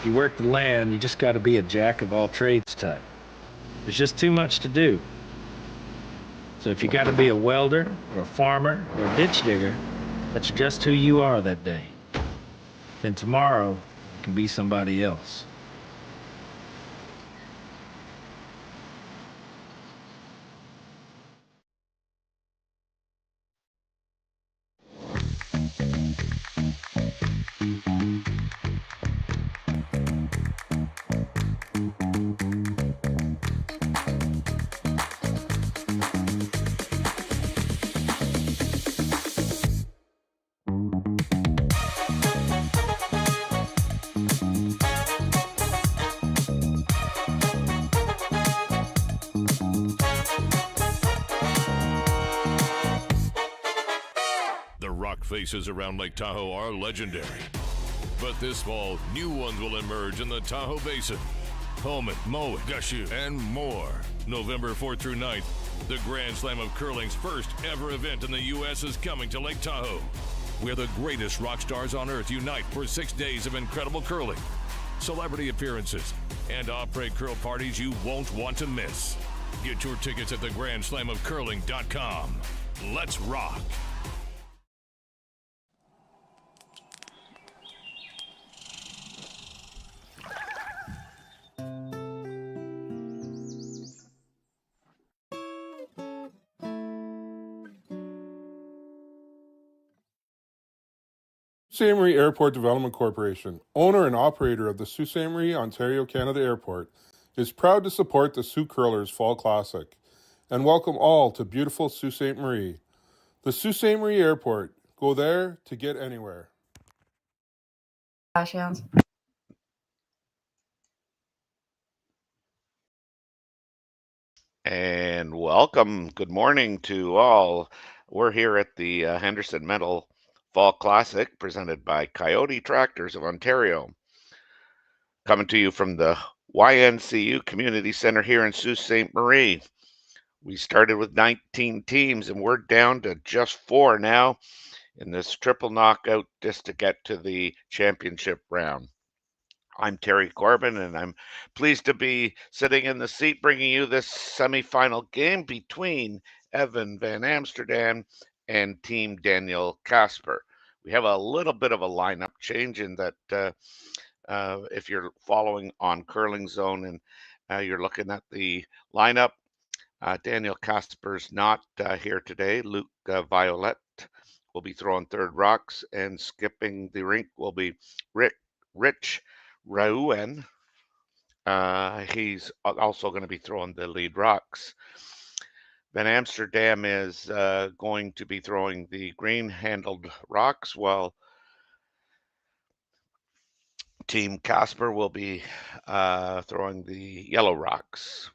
If you work the land, you just got to be a jack of all trades type. There's just too much to do. So if you got to be a welder or a farmer or a ditch digger, that's just who you are that day. Then tomorrow you can be somebody else. Faces around Lake Tahoe are legendary. But this fall, new ones will emerge in the Tahoe Basin. Pullman, Moe, Gushu, and more. November 4th through 9th, the Grand Slam of Curling's first ever event in the U.S. is coming to Lake Tahoe, where the greatest rock stars on earth unite for 6 days of incredible curling, celebrity appearances, and off-parade curl parties you won't want to miss. Get your tickets at thegrandslamofcurling.com. Let's rock! Ste.Marie Airport Development Corporation, owner and operator of the Sault Ste. Marie, Ontario, Canada Airport, is proud to support the Sault Curlers Fall Classic and welcome all to beautiful Sault Ste. Marie. The Sault Ste. Marie Airport, go there to get anywhere. And welcome. Good morning to all. We're here at the Henderson Metal Fall Classic presented by Kioti Tractors of Ontario. Coming to you from the YNCU Community Center here in Sault Ste. Marie. We started with 19 teams and we're down to just 4 now in this triple knockout just to get to the championship round. I'm Terry Corbin, and I'm pleased to be sitting in the seat bringing you this semifinal game between Evan Van Amsterdam and Team Daniel Casper. We have a little bit of a lineup change in that if you're following on Curling Zone and you're looking at the lineup, Daniel Casper's not here today. Luke Violet will be throwing third rocks, and skipping the rink will be Rich Ruohonen. He's also going to be throwing the lead rocks. Van Amsterdam is going to be throwing the green-handled rocks, while Team Casper will be throwing the yellow rocks.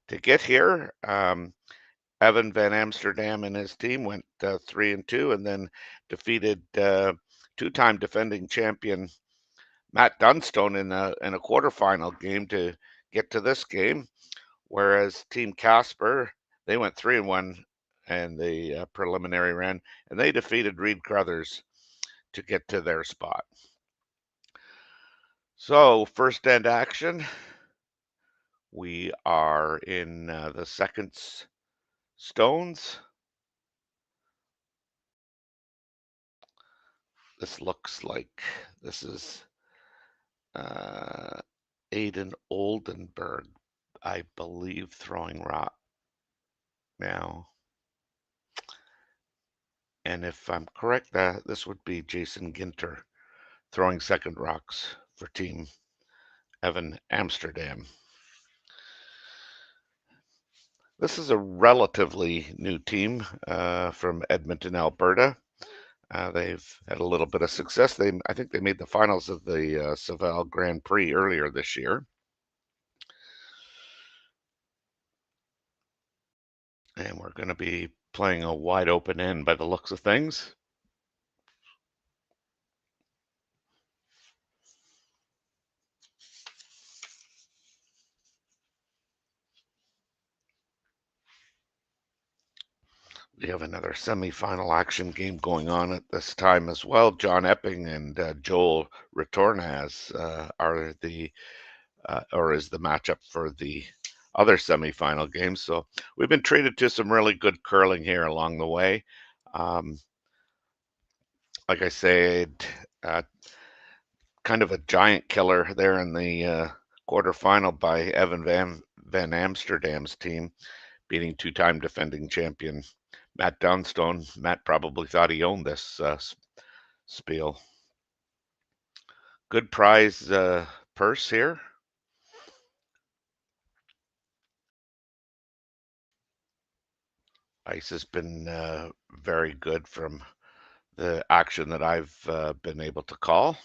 To get here, Evan Van Amsterdam and his team went 3-2, and then defeated two-time defending champion Matt Dunstone in a quarterfinal game to get to this game, whereas Team Casper, they went 3-1 in the preliminary round, and they defeated Reed Crothers to get to their spot. So first end action, we are in the second stones. This looks like this is Aiden Oldenburg, I believe, throwing rock now. And if I'm correct, this would be Jason Ginter throwing second rocks for Team Evan Amsterdam. This is a relatively new team from Edmonton, Alberta. They've had a little bit of success. I think they made the finals of the Saval Grand Prix earlier this year. And we're going to be playing a wide open end by the looks of things. We have another semifinal action game going on at this time as well. John Epping and Joel Retornaz are the or is the matchup for the other semifinal games. So we've been treated to some really good curling here along the way. Um, like I said, kind of a giant killer there in the quarterfinal by Evan Van Amsterdam's team, beating two-time defending champion Matt Downstone. Matt probably thought he owned this spiel. Good prize purse here. Ice has been very good from the action that I've been able to call.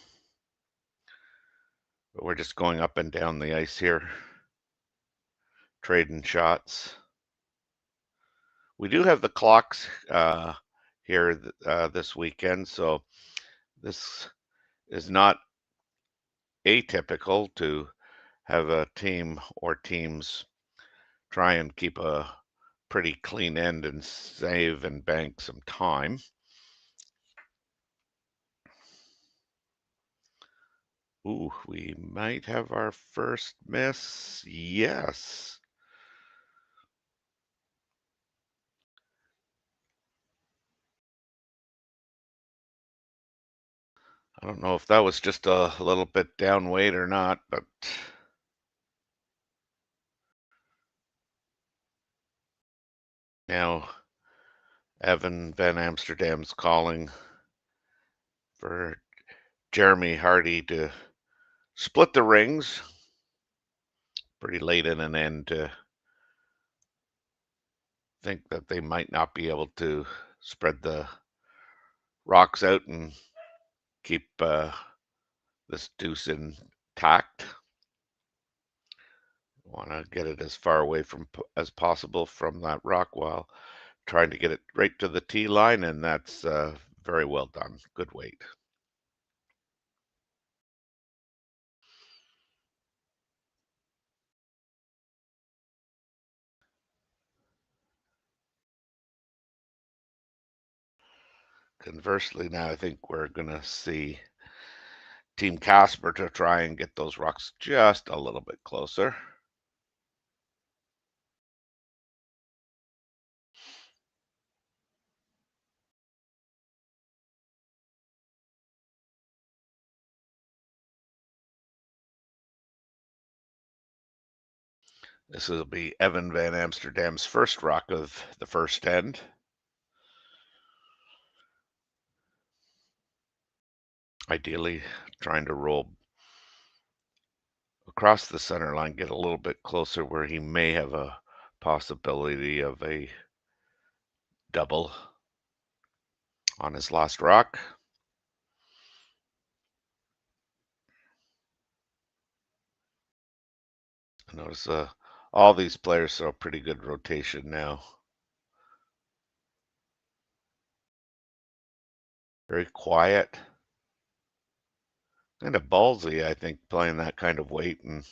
But we're just going up and down the ice here, trading shots. We do have the clocks here this weekend, so this is not atypical to have a team or teams try and keep a pretty clean end and save and bank some time. Ooh, we might have our first miss. Yes. I don't know if that was just a little bit down weight or not, but now Evan Van Amsterdam's calling for Jeremy Hardy to split the rings. Pretty late in an end to think that they might not be able to spread the rocks out and keep this deuce intact. Want to get it as far away from as possible from that rock while trying to get it right to the tee line, and that's very well done. Good weight. Conversely, now I think we're going to see Team Casper to try and get those rocks just a little bit closer. This will be Evan Van Amsterdam's first rock of the first end. Ideally, trying to roll across the center line, get a little bit closer where he may have a possibility of a double on his last rock. Notice all these players throw a pretty good rotation now. Very quiet. Kind of ballsy, I think, playing that kind of weight and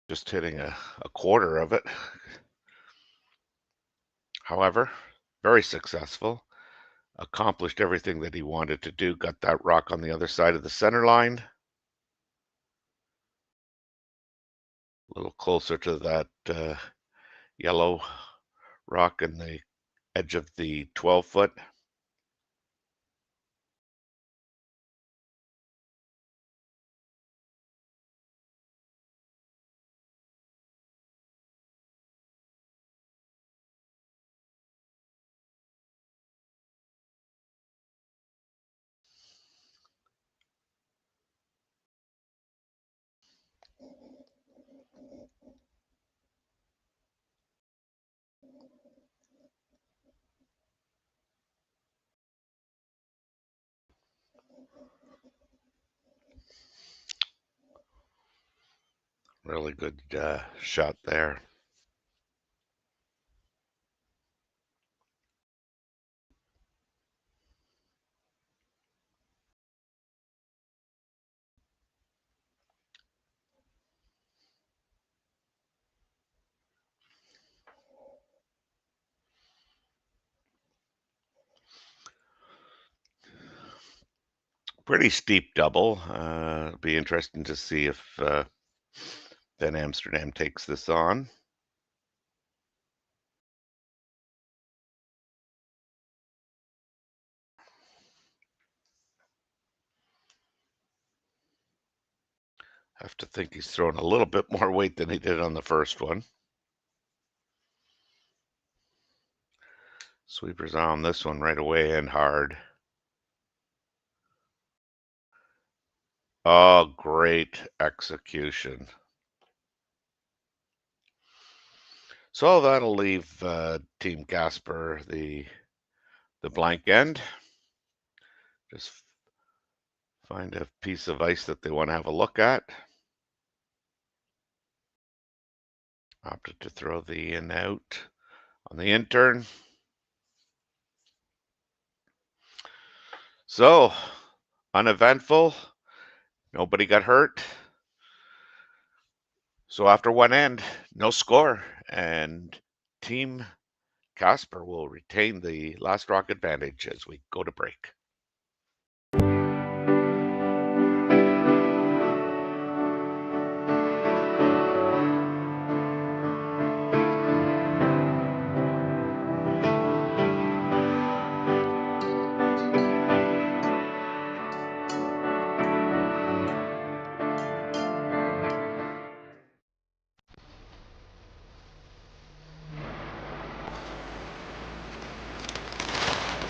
just hitting a quarter of it. However, very successful. Accomplished everything that he wanted to do. Got that rock on the other side of the center line. A little closer to that yellow rock in the edge of the 12-foot. Really good shot there. Pretty steep double. It'll be interesting to see if Van Amsterdam takes this on. Have to think he's throwing a little bit more weight than he did on the first one. Sweepers on this one right away and hard. Oh, great execution. So that'll leave Team Casper the blank end. Just find a piece of ice that they want to have a look at. Opted to throw the in out on the intern. So, uneventful. Nobody got hurt. So after one end, no score, and Team Casper will retain the last rock advantage as we go to break.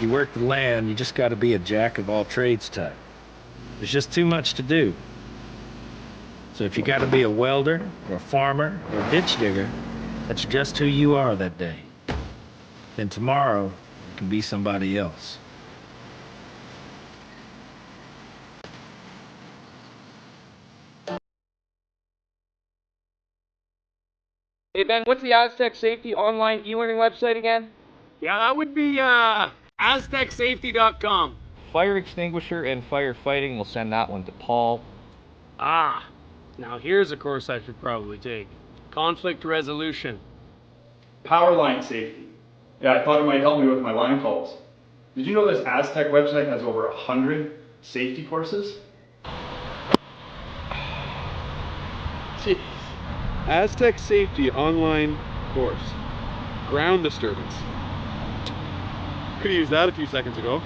You work the land, you just got to be a jack of all trades type. There's just too much to do. So if you got to be a welder, or a farmer, or a ditch digger, that's just who you are that day. Then tomorrow, you can be somebody else. Hey Ben, what's the Aztec Safety online e-learning website again? Yeah, that would be aztecsafety.com. Fire extinguisher and firefighting, we'll send that one to Paul. Ah, now here's a course I should probably take. Conflict resolution. Power line safety. Yeah, I thought it might help me with my line calls. Did you know this Aztec website has over 100 safety courses? Jeez. Aztec Safety online course. Ground disturbance. Could have used that a few seconds ago.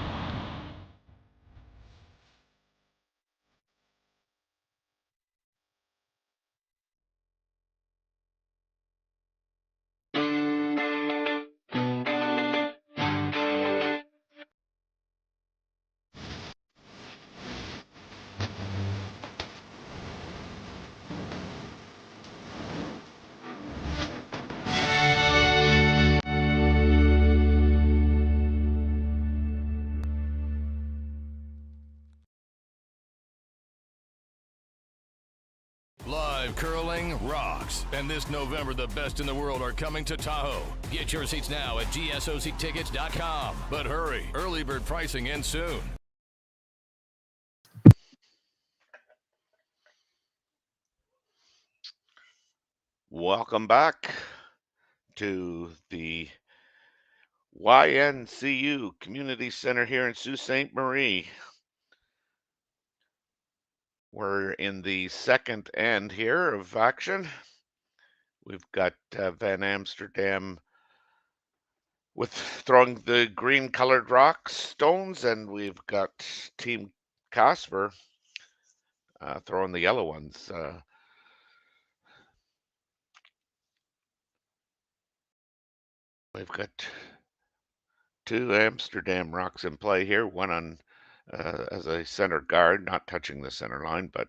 Live curling rocks. And this November, the best in the world are coming to Tahoe. Get your seats now at gsoctickets.com. But hurry, early bird pricing ends soon. Welcome back to the YNCU Community Center here in Sault Ste. Marie. We're in the second end here of action. We've got Van Amsterdam with throwing the green colored rock stones, and we've got Team Casper throwing the yellow ones. We've got two Amsterdam rocks in play here, one on as a center guard, not touching the center line, but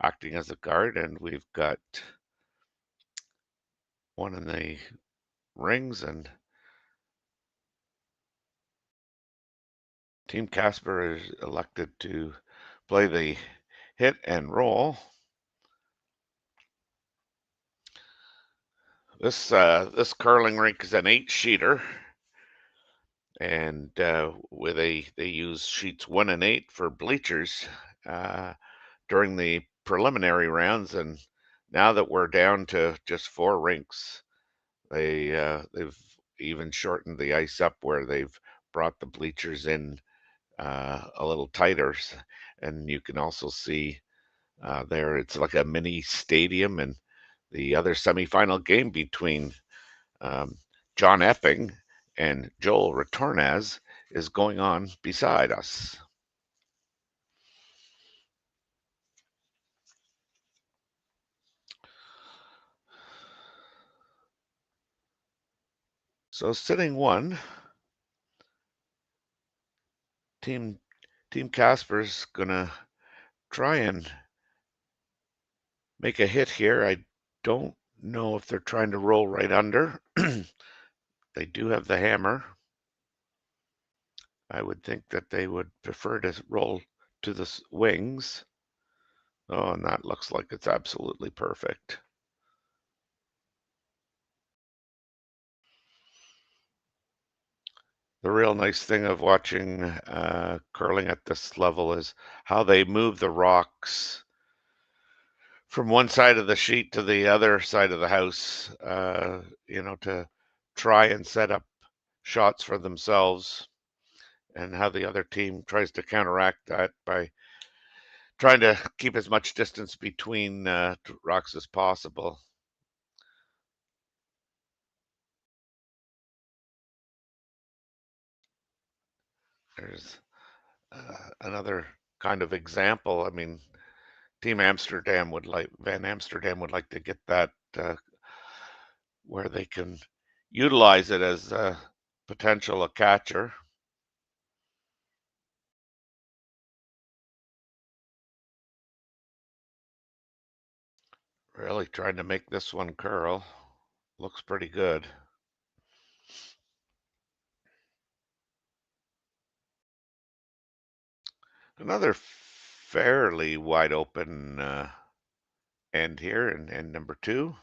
acting as a guard, and we've got one in the rings, and Team Casper is elected to play the hit and roll. This curling rink is an 8-sheeter, and they use sheets 1 and 8 for bleachers during the preliminary rounds, and now that we're down to just 4 rinks, they've even shortened the ice up where they've brought the bleachers in a little tighter. And you can also see there it's like a mini stadium, and the other semifinal game between John Epping and Joel Retornaz is going on beside us. So sitting one, Team Casper's gonna try and make a hit here. I don't know if they're trying to roll right under. They do have the hammer. I would think that they would prefer to roll to the wings. Oh, and that looks like it's absolutely perfect. The real nice thing of watching curling at this level is how they move the rocks from one side of the sheet to the other side of the house, to try and set up shots for themselves, and how the other team tries to counteract that by trying to keep as much distance between rocks as possible. There's another kind of example. I mean, Van Amsterdam would like to get that where they can utilize it as a potential catcher. Really trying to make this one curl. Looks pretty good. Another fairly wide open end here in end number 2.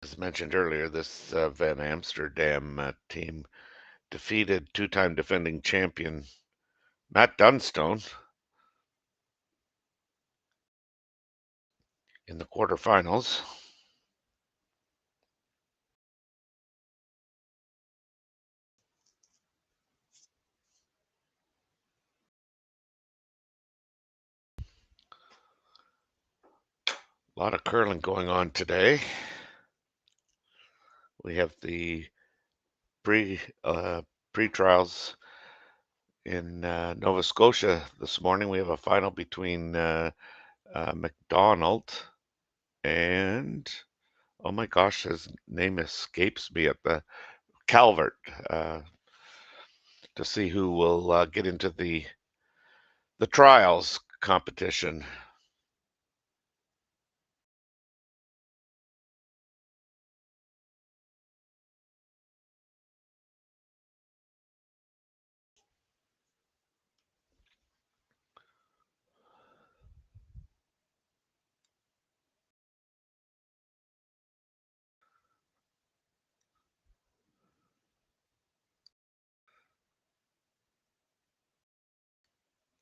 As mentioned earlier, this Van Amsterdam team defeated two-time defending champion Matt Dunstone in the quarterfinals. A lot of curling going on today. We have the pre-trials in Nova Scotia this morning. We have a final between McDonald and, oh my gosh, his name escapes me, at the Calvert, to see who will get into the trials competition.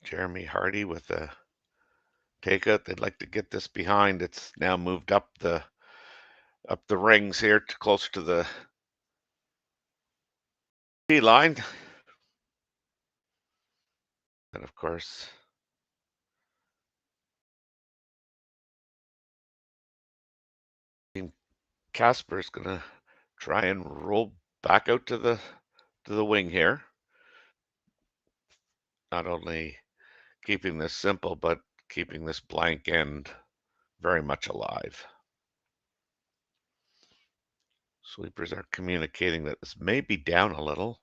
Jeremy Hardy with a takeout. They'd like to get this behind. It's now moved up the rings here to closer to the tee line. And of course, Casper is going to try and roll back out to the wing here. Not only keeping this simple, but keeping this blank end very much alive. Sweepers are communicating that this may be down a little,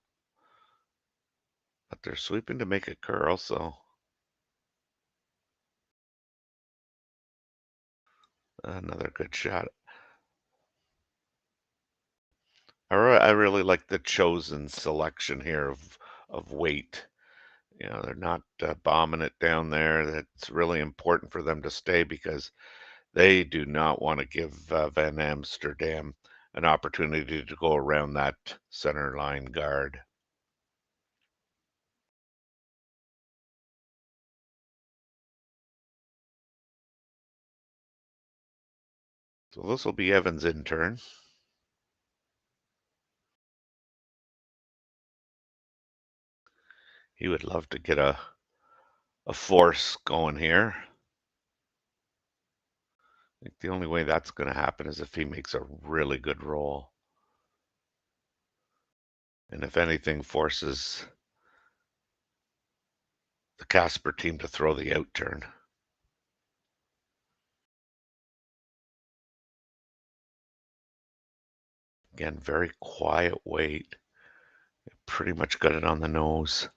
but they're sweeping to make it curl, so another good shot. I really like the chosen selection here of weight. They're not bombing it down there. That's really important for them to stay, because they do not want to give Van Amsterdam an opportunity to go around that center line guard. So this will be Evan's intern. He would love to get a force going here. I think the only way that's going to happen is if he makes a really good roll. And if anything, forces the Casper team to throw the out turn. Again, very quiet weight. Pretty much got it on the nose.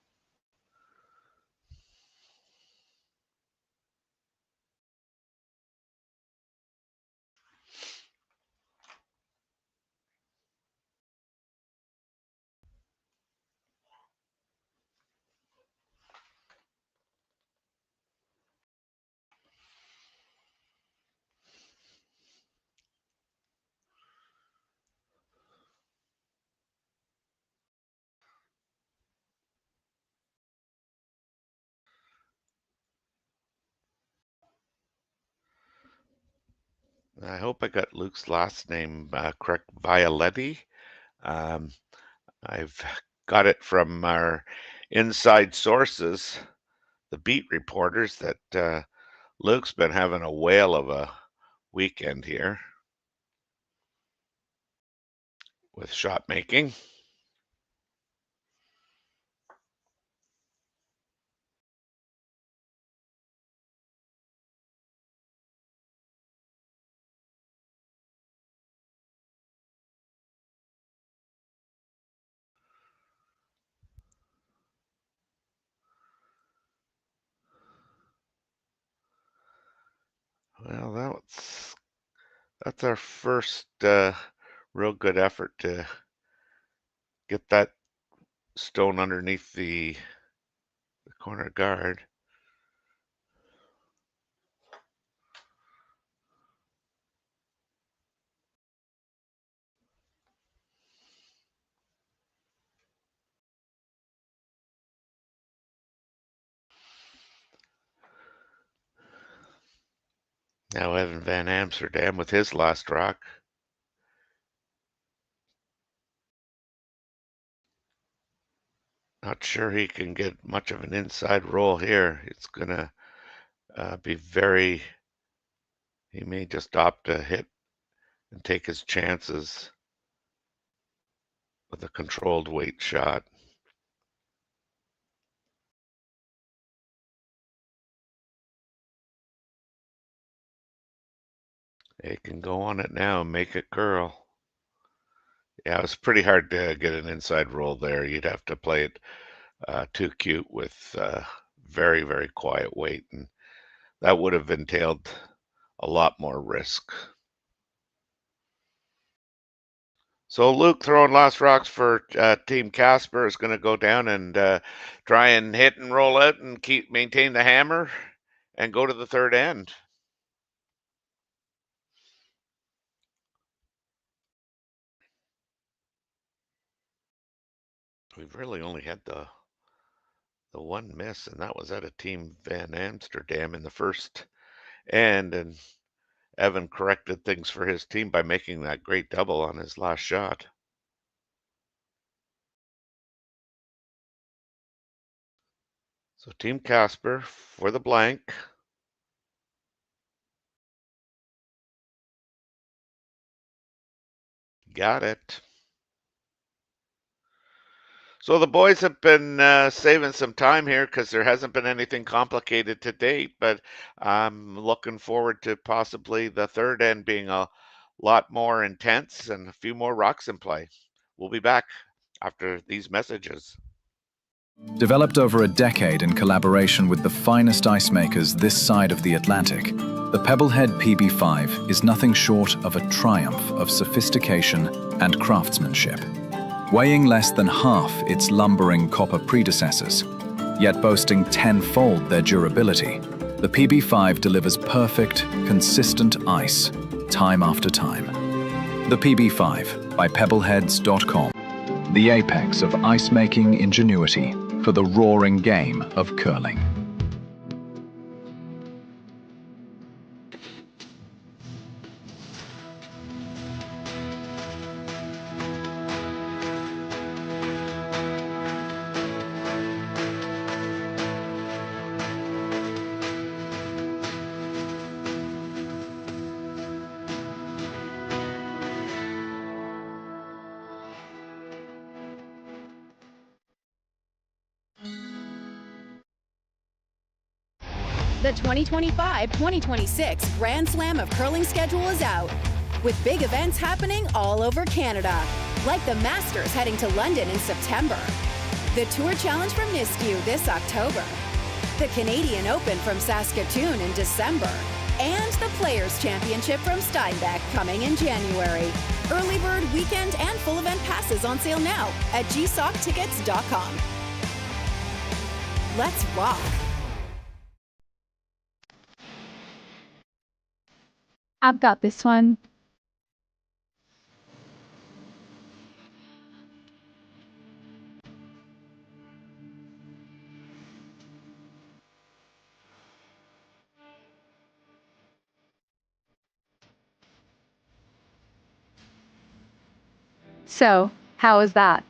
I hope I got Luke's last name correct, Violetti. I've got it from our inside sources, the beat reporters, that Luke's been having a whale of a weekend here with shot making. Well, that's our first real good effort to get that stone underneath the corner guard. Now Evan Van Amsterdam with his last rock. Not sure he can get much of an inside roll here. It's going to be very, he may just opt to hit and take his chances with a controlled weight shot. He can go on it now and make it curl. Yeah, it's pretty hard to get an inside roll there. You'd have to play it too cute with very, very quiet weight, and that would have entailed a lot more risk. So Luke throwing last rocks for Team Casper is going to go down and try and hit and roll out and maintain the hammer and go to the third end. We've really only had the one miss, and that was at a Team Van Amsterdam in the first end, and Evan corrected things for his team by making that great double on his last shot. So Team Casper for the blank. Got it. So the boys have been saving some time here because there hasn't been anything complicated to date, but I'm looking forward to possibly the third end being a lot more intense and a few more rocks in play. We'll be back after these messages. Developed over a decade in collaboration with the finest ice makers this side of the Atlantic, the Pebblehead PB5 is nothing short of a triumph of sophistication and craftsmanship. Weighing less than half its lumbering copper predecessors, yet boasting tenfold their durability, the PB5 delivers perfect, consistent ice, time after time. The PB5 by Pebbleheads.com. The apex of ice-making ingenuity for the roaring game of curling. The 2025-2026 Grand Slam of Curling schedule is out, with big events happening all over Canada, like the Masters heading to London in September, the Tour Challenge from NISCU this October, the Canadian Open from Saskatoon in December, and the Players' Championship from Steinbeck coming in January. Early bird weekend and full event passes on sale now at gsoctickets.com. Let's rock. I've got this one. So, how is that?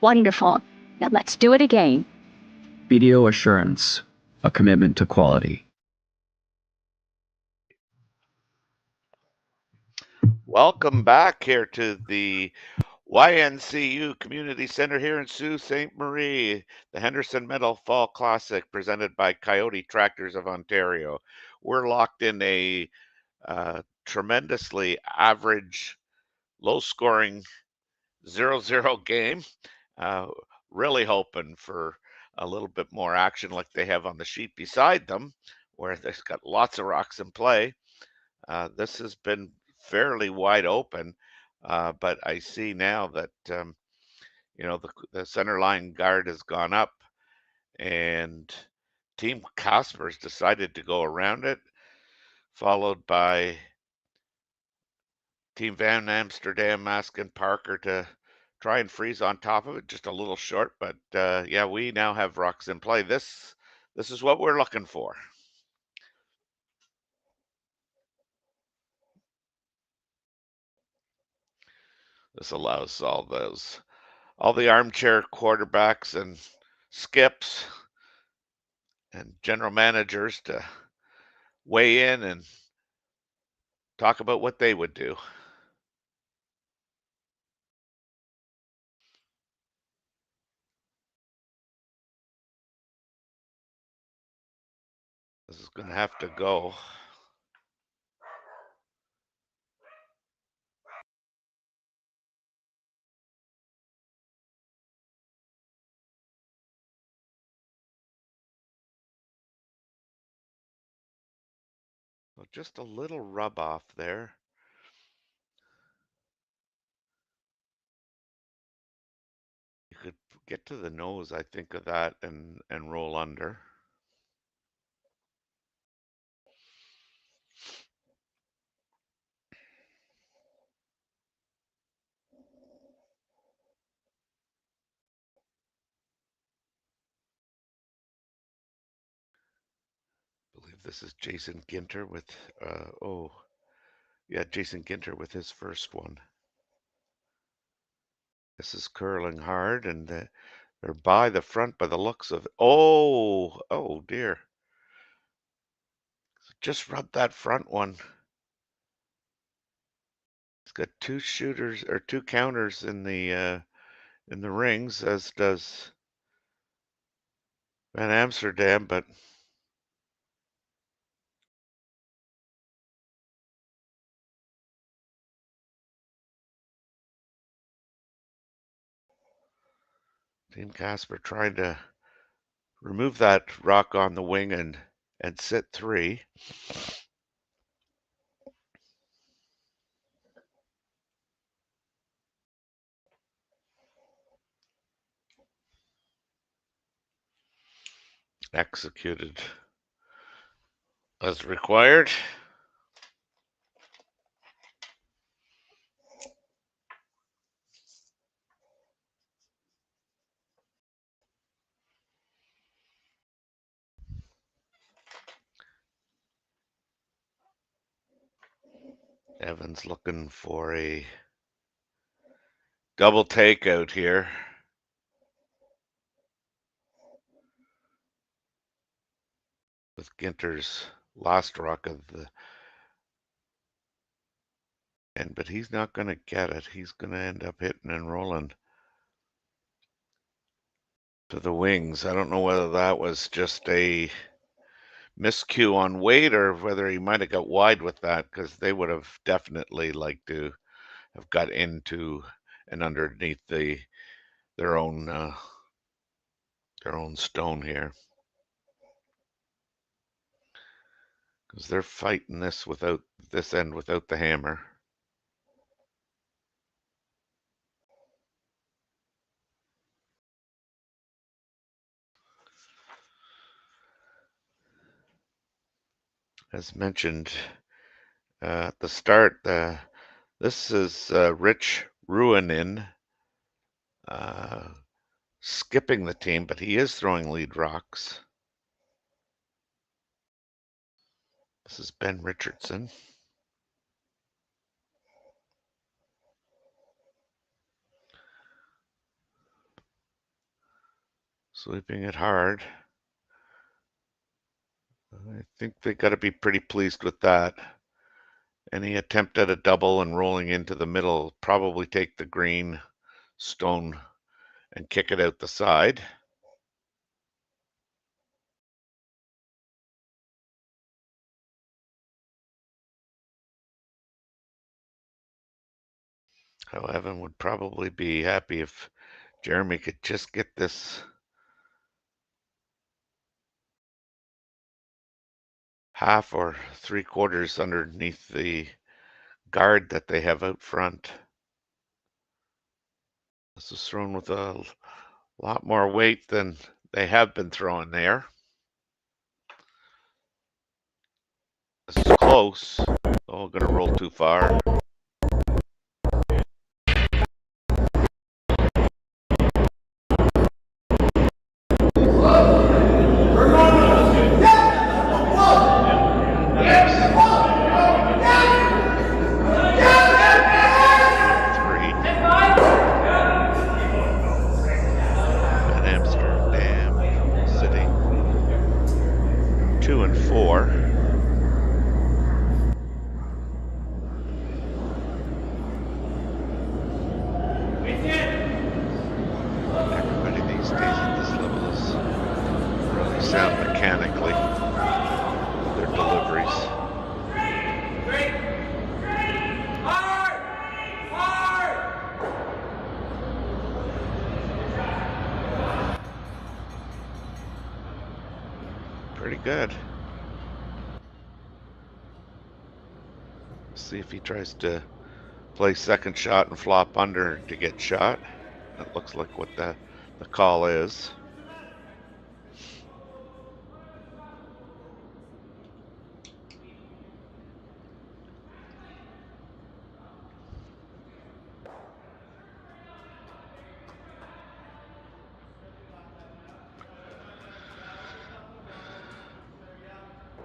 Wonderful. Now let's do it again. BDO Assurance, a commitment to quality. Welcome back here to the YNCU Community Center here in Sault Ste. Marie, the Henderson Medal Fall Classic presented by Coyote Tractors of Ontario. We're locked in a tremendously average, low-scoring 0-0 game. Really hoping for a little bit more action like they have on the sheet beside them, where they've got lots of rocks in play. This has been fairly wide open, but I see now that the center line guard has gone up, and Team Casper's decided to go around it, followed by Team Van Amsterdam asking Parker to try and freeze on top of it, just a little short, but yeah, we now have rocks in play. This is what we're looking for. This allows all the armchair quarterbacks and skips and general managers to weigh in and talk about what they would do. This is going to have to go. So just a little rub off there. You could get to the nose, I think, of that and roll under. I believe this is Jason Ginter with, Jason Ginter with his first one. This is curling hard, and they're by the front by the looks of it. Oh dear. Just rub that front one. It's got two shooters or two counters in the rings, as does Van Amsterdam, but Team Casper trying to remove that rock on the wing and sit three. Executed as required. Evans looking for a double takeout here. With Ginter's last rock of the end, but he's not going to get it. He's going to end up hitting and rolling to the wings. I don't know whether that was just a miscue on weight or whether he might have got wide with that, because they would have definitely liked to have got into and underneath their own stone here, because they're fighting this without this end without the hammer. As mentioned at the start, this is Rich Ruohonen skipping the team, but he is throwing lead rocks. This is Ben Richardson. Sweeping it hard. I think they got to be pretty pleased with that. Any attempt at a double and rolling into the middle probably take the green stone and kick it out the side. How Evan would probably be happy if Jeremy could just get this half or 3/4 underneath the guard that they have out front. This is thrown with a lot more weight than they have been throwing there. This is close. Oh, gonna roll too far. Amsterdam sitting 2 and 4. Everybody these days at this level is really sound mechanically with their deliveries. Pretty good. See if he tries to play second shot and flop under to get shot. That looks like what the call is.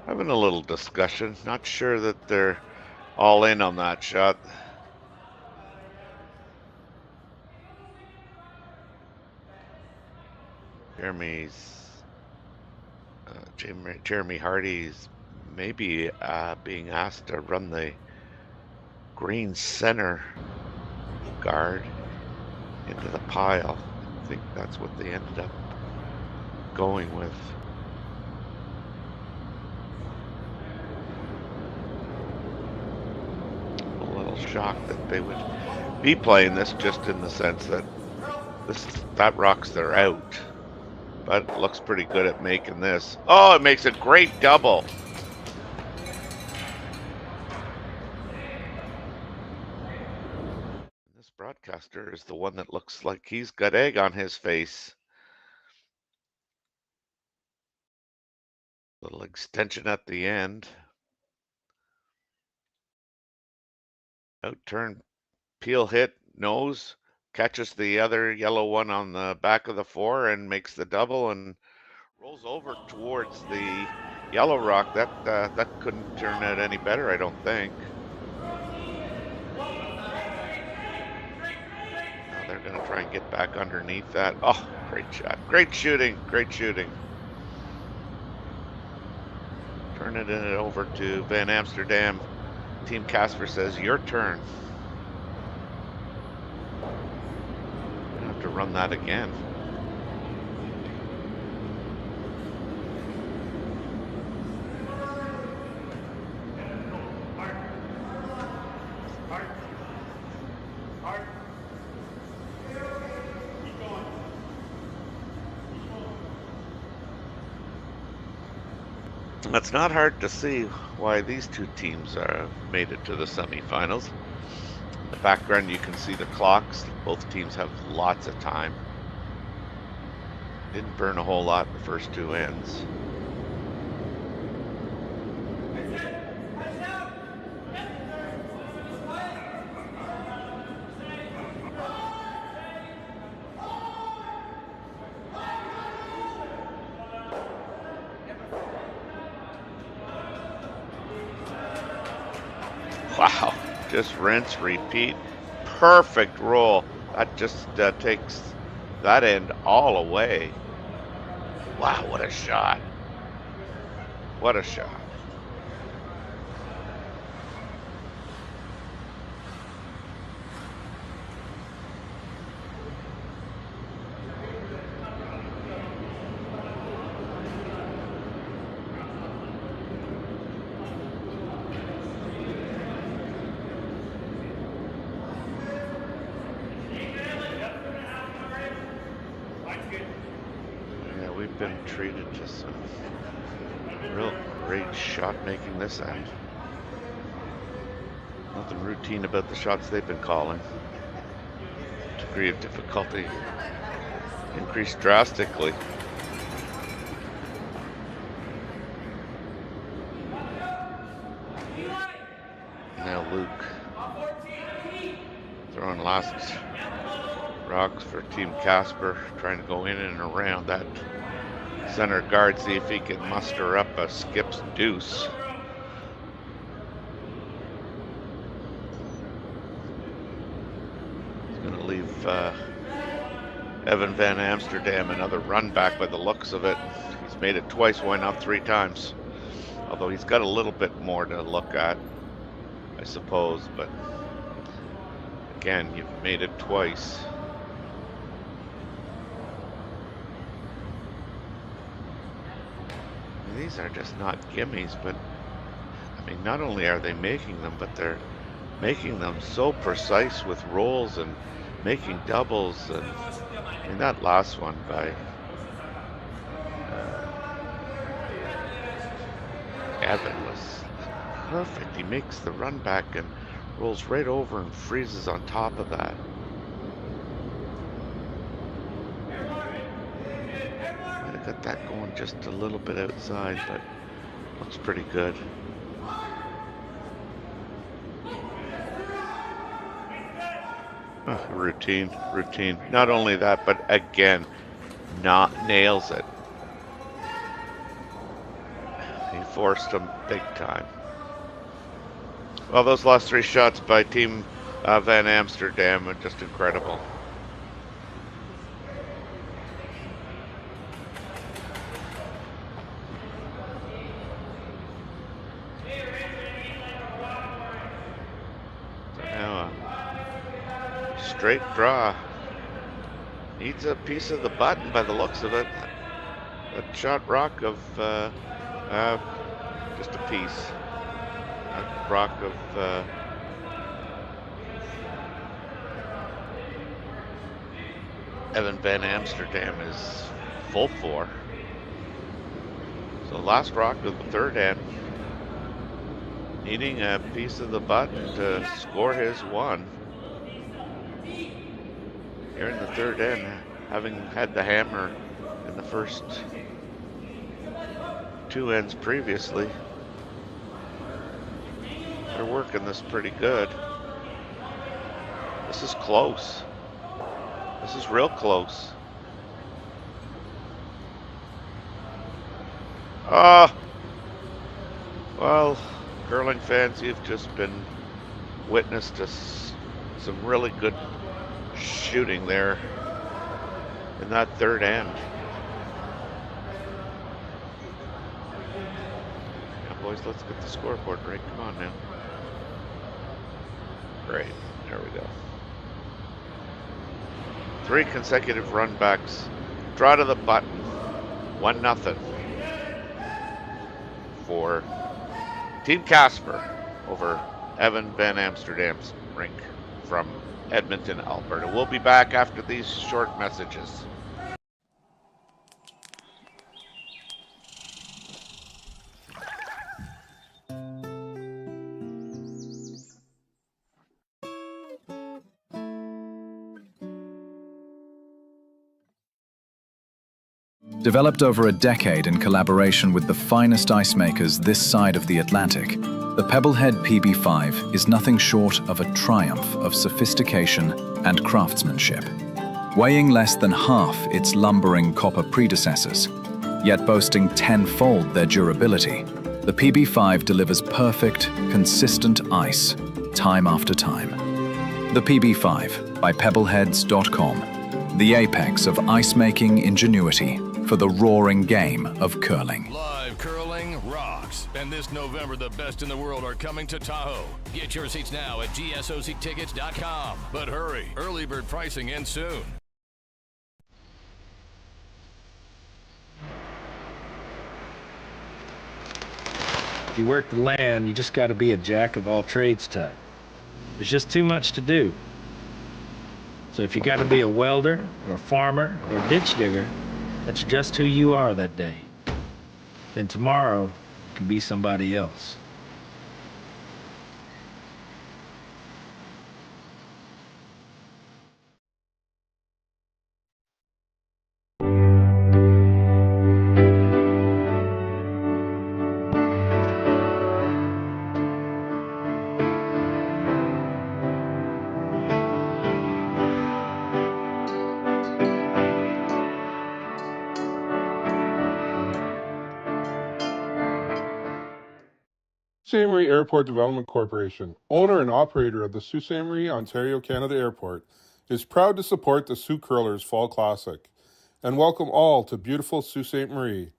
Having a little discussion. Not sure that they're all in on that shot. Jeremy Hardy's maybe being asked to run the green center guard into the pile. I think that's what they ended up going with. Shocked that they would be playing this, just in the sense that that rocks they're out, but it looks pretty good at making this. Oh, it makes a great double. This broadcaster is the one that looks like he's got egg on his face. Little extension at the end. Outturn, peel hit, nose, catches the other yellow one on the back of the 4 and makes the double and rolls over towards the yellow rock. That couldn't turn out any better, I don't think. Now they're going to try and get back underneath that. Oh, great shot. Great shooting. Great shooting. Turn it over to Van Amsterdam. Team Casper says, your turn. I have to run that again. It's not hard to see why these two teams made it to the semifinals. In the background you can see the clocks. Both teams have lots of time. Didn't burn a whole lot in the first two ends. Wow, just rinse, repeat. Perfect roll. That just takes that end all away. Wow, what a shot. What a shot. Been treated to some real great shot making this end. Nothing routine about the shots they've been calling. Degree of difficulty increased drastically. Now Luke throwing last rocks for Team Casper, trying to go in and around that center guard, see if he can muster up a skip's deuce. He's going to leave Evan Van Amsterdam another run back by the looks of it. He's made it twice, why not three times? Although he's got a little bit more to look at, I suppose, but again, you've made it twice. These are just not gimmies, but I mean, not only are they making them, but they're making them so precise with rolls and making doubles. And I mean, that last one by Evan was perfect. He makes the run back and rolls right over and freezes on top of that. Got that going just a little bit outside, but looks pretty good. Routine. Not only that, but again, nails it. He forced him big time. Well, those last three shots by Team Van Amsterdam are just incredible. Straight draw. Needs a piece of the button by the looks of it. A shot rock of just a piece. A rock of Evan Van Amsterdam is full for. So last rock of the third end. Needing a piece of the button to score his one. Here in the third end, having had the hammer in the first two ends previously, they're working this pretty good. This is close. This is real close. Well, curling fans, you've just been witness to some really good shooting there in that third end. Now, boys, let's get the scoreboard right. Come on now. Great. There we go. 3 consecutive run backs. Draw to the button. 1-0 for Team Casper over Evan Van Amsterdam's rink from Edmonton, Alberta. We'll be back after these short messages. Developed over a decade in collaboration with the finest ice makers this side of the Atlantic, the Pebblehead PB5 is nothing short of a triumph of sophistication and craftsmanship. Weighing less than half its lumbering copper predecessors, yet boasting tenfold their durability, the PB5 delivers perfect, consistent ice, time after time. The PB5 by Pebbleheads.com, the apex of ice-making ingenuity for the roaring game of curling. Live curling rocks. And this November, the best in the world are coming to Tahoe. Get your seats now at gsoctickets.com. But hurry, early bird pricing ends soon. If you work the land, you just got to be a jack of all trades type. There's just too much to do. So if you got to be a welder, or a farmer, or a ditch digger, that's just who you are that day. Then tomorrow, you can be somebody else. Ste.Marie Airport Development Corporation, owner and operator of the Ste.Marie, Ontario, Canada Airport, is proud to support the Sioux Curlers Fall Classic and welcome all to beautiful Sault Ste. Marie.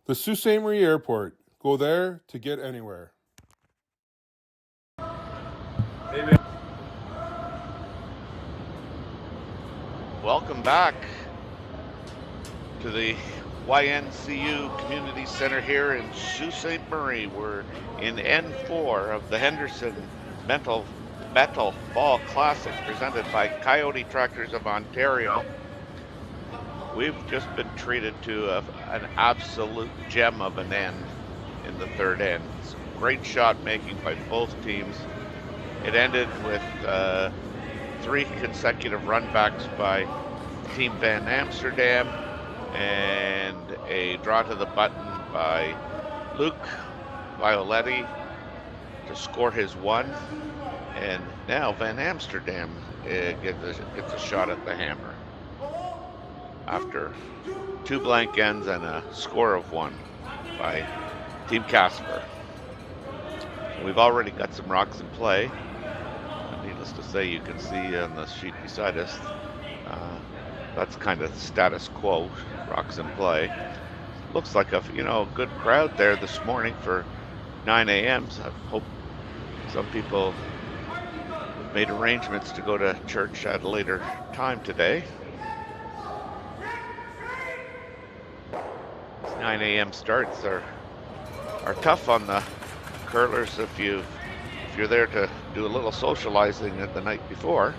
The Sault Ste. Marie Airport. Go there to get anywhere. Welcome back to the YNCU Community Center here in Sault Ste. Marie. We're in N4 of the Henderson Metal Fall Classic presented by Kioti Tractors of Ontario. We've just been treated to an absolute gem of an end in the third end. Some great shot making by both teams. It ended with 3 consecutive runbacks by Team Van Amsterdam and a draw to the button by Luke Violetti to score his 1. And now Van Amsterdam gets a shot at the hammer after 2 blank ends and a score of 1 by Team Casper. We've already got some rocks in play. Needless to say, you can see on the sheet beside us, that's kind of status quo, rocks in play. Looks like a good crowd there this morning for 9 a.m. So I hope some people made arrangements to go to church at a later time today. 9 a.m. starts are tough on the curlers if you're there to do a little socializing the night before.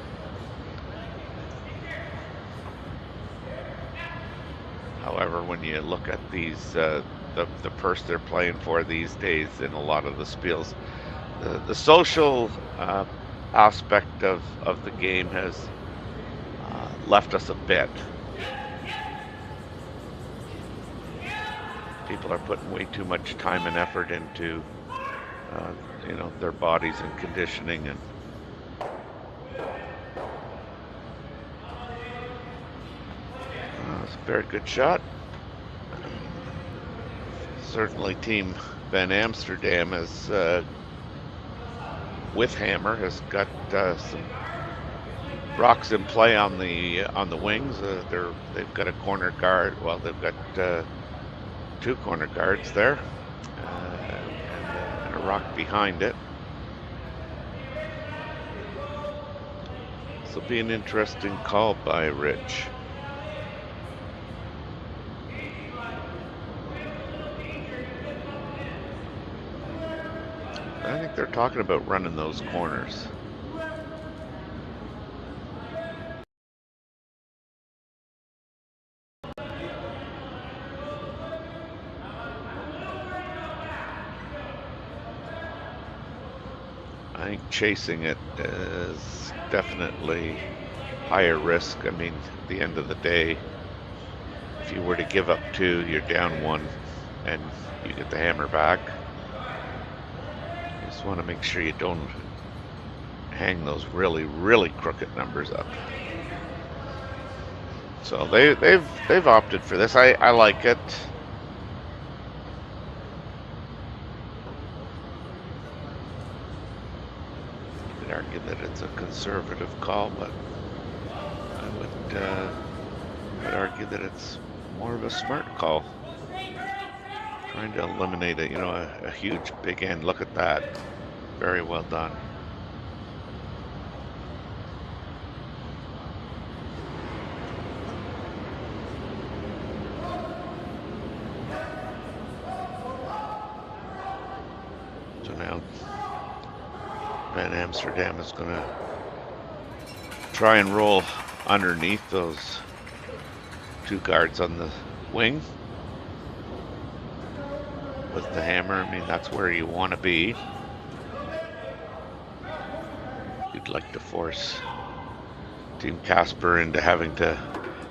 However, when you look at these, the purse they're playing for these days in a lot of the spiels, the social aspect of the game has left us a bit. People are putting way too much time and effort into their bodies and conditioning, and it's a very good shot. Certainly Team Van Amsterdam has with hammer has got some rocks in play on the wings. They've got a corner guard. Well, they've got 2 corner guards there, and a rock behind it. This will be an interesting call by Rich. I think they're talking about running those corners. I think chasing it is definitely higher risk. I mean, at the end of the day, if you were to give up 2, you're down 1, and you get the hammer back. You just want to make sure you don't hang those really, really crooked numbers up. So they've opted for this. I like it. You could argue that it's a conservative call, but I would argue that it's more of a smart call. Trying to eliminate a huge big end. Look at that. Very well done. So now Van Amsterdam is going to try and roll underneath those 2 guards on the wing with the hammer. I mean, that's where you want to be. You'd like to force Team Casper into having to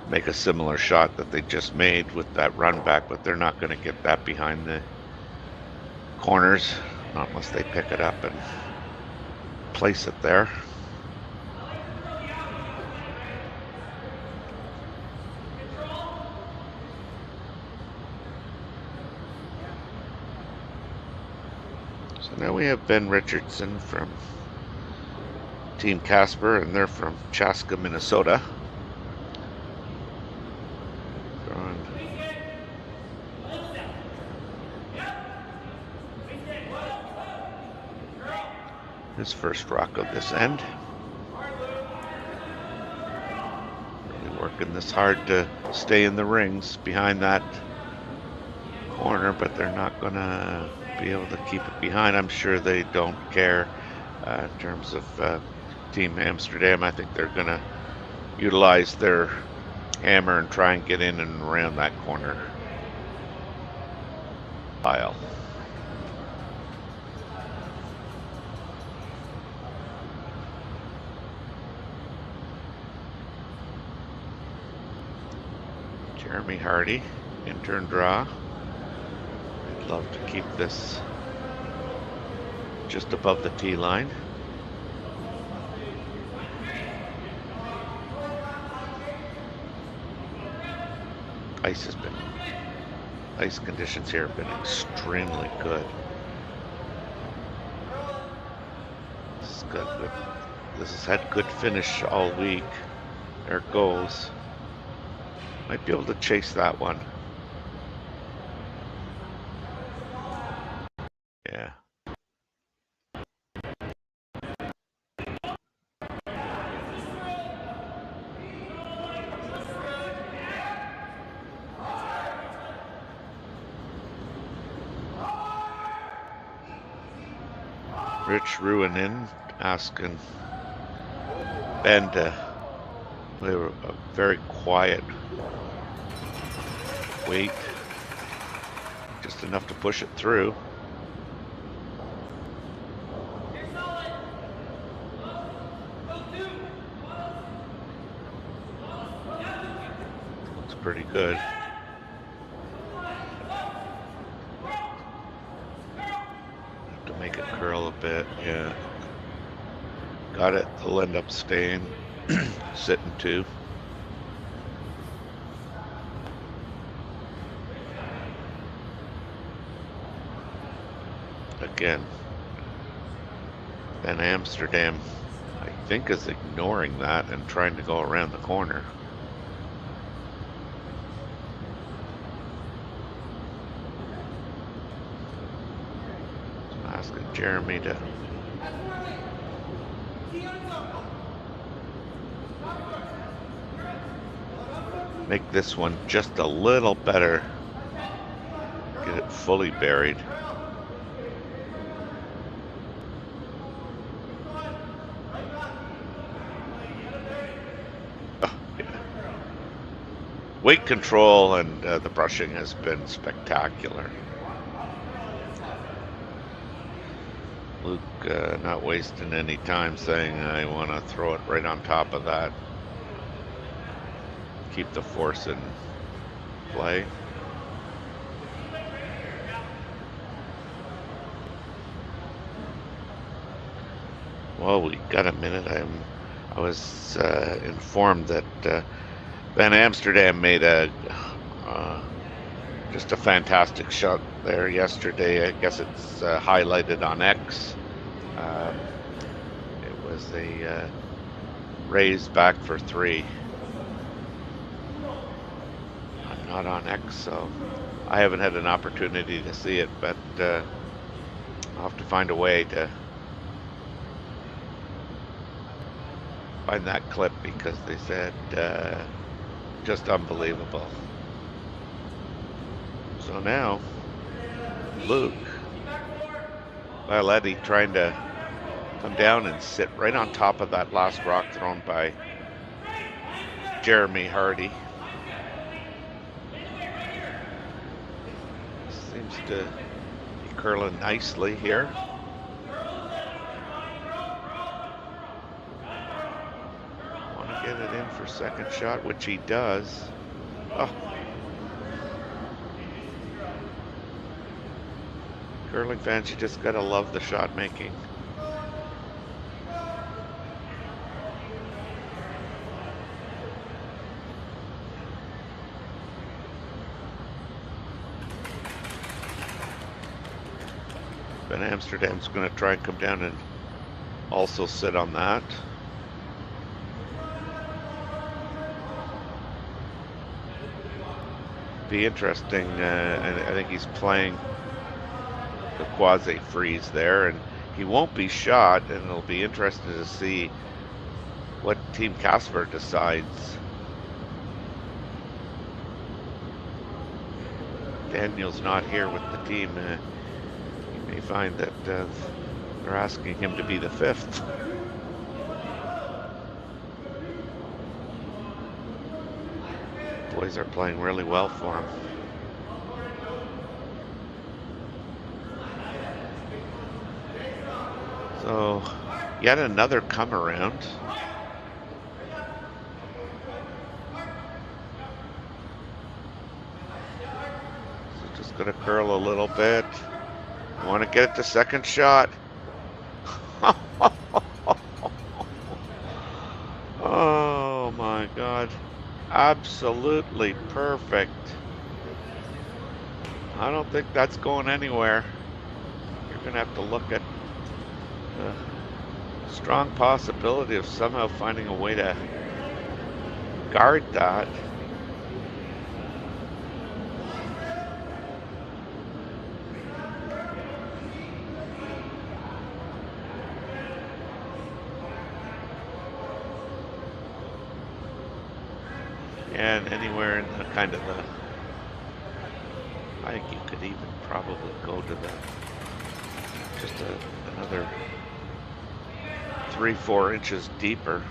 make a similar shot that they just made with that run back, but they're not going to get that behind the corners, not unless they pick it up and place it there. So now we have Ben Richardson from Team Casper, and they're from Chaska, Minnesota. His first rock of this end. Really working this hard to stay in the rings behind that corner, but they're not gonna be able to keep it behind. I'm sure they don't care in terms of Team Amsterdam. I think they're gonna utilize their hammer and try and get in and around that corner pile. Jeremy Hardy, intern draw. I'd love to keep this just above the tee line. Ice conditions here have been extremely good. This is good. This has had good finish all week. There it goes. Might be able to chase that one. Yeah. Rich Ruohonen asking Ben to play a very quiet wait, just enough to push it through. Looks pretty good. Have to make it curl a bit, yeah. Got it, they'll end up staying, sitting 2. Again, then Amsterdam, I think, is ignoring that and trying to go around the corner. So I'm asking Jeremy to make this one just a little better. Get it fully buried. Weight control and the brushing has been spectacular. Luke not wasting any time saying I want to throw it right on top of that. Keep the force in play. Well, we got a minute. I was informed that Van Amsterdam made just a fantastic shot there yesterday. I guess it's highlighted on X. It was a raise back for 3. I'm not on X, so I haven't had an opportunity to see it, but I'll have to find a way to find that clip because they said just unbelievable. So now Luke Violetti trying to come down and sit right on top of that last rock thrown by Jeremy Hardy. Seems to be curling nicely here. Want to get it in for second shot, which he does. Oh. Curling fans, you just gotta love the shot making. Van Amsterdam's going to try and come down and also sit on that. Be interesting, and I think he's playing the quasi-freeze there, and he won't be shot, and it'll be interesting to see what Team Casper decides. Daniel's not here with the team. You may find that they're asking him to be the 5th. Boys are playing really well for him. So, yet another come around. So just gonna curl a little bit. Want to get it to second shot. Oh my God. Absolutely perfect. I don't think that's going anywhere. You're going to have to look at the strong possibility of somehow finding a way to guard that. And anywhere in the kind of the, I think you could even probably go to the, just another 3-4 inches deeper.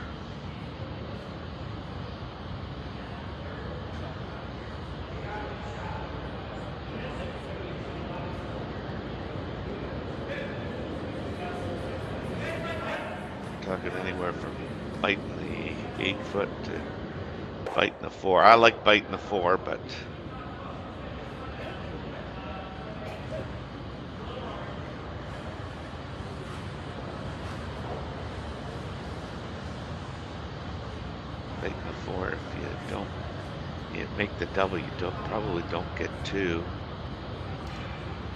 Talking anywhere from biting the 8-foot to biting the 4. I like biting the 4, but biting the 4, if you don't, you make the double, you probably don't get 2.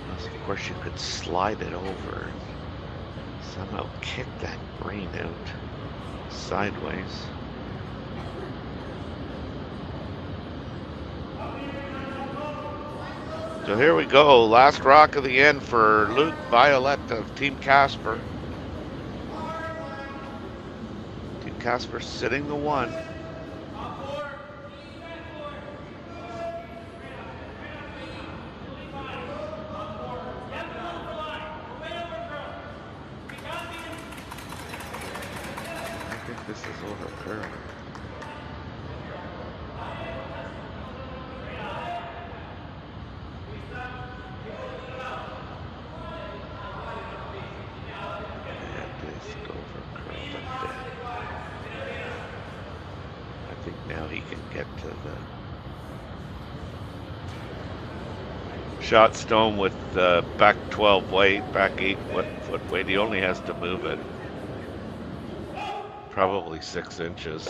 Unless, of course, you could slide it over and somehow kick that green out sideways. So here we go, last rock of the end for Luke Violet of Team Casper. Team Casper sitting the 1. I think this is over curling. shot stone with back 12 weight, back 8 foot weight. He only has to move it probably 6 inches.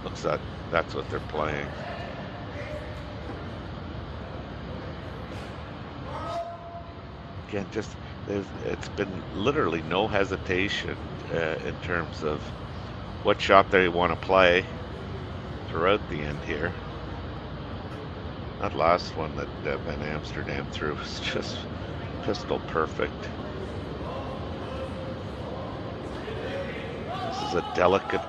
Looks like that's what they're playing. Again, it's been literally no hesitation in terms of what shot they want to play throughout the end here. That last one that Van Amsterdam threw was just pistol perfect. This is a delicate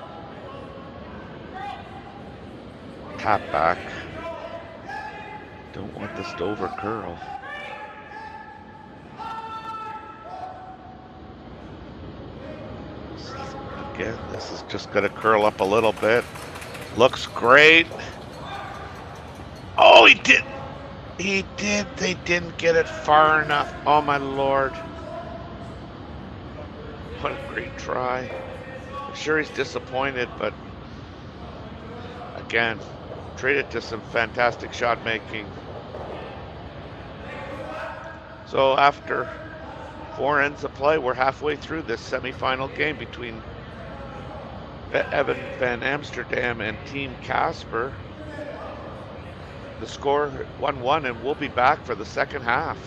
tap back. Don't want this to over curl. Again, this is just going to curl up a little bit. Looks great. Oh, he did. He did. They didn't get it far enough. Oh, my Lord. What a great try. I'm sure he's disappointed, but again, treated to some fantastic shot making. So after 4 ends of play, we're halfway through this semifinal game between Evan Van Amsterdam and Team Casper. The score 1-1, and we'll be back for the second half.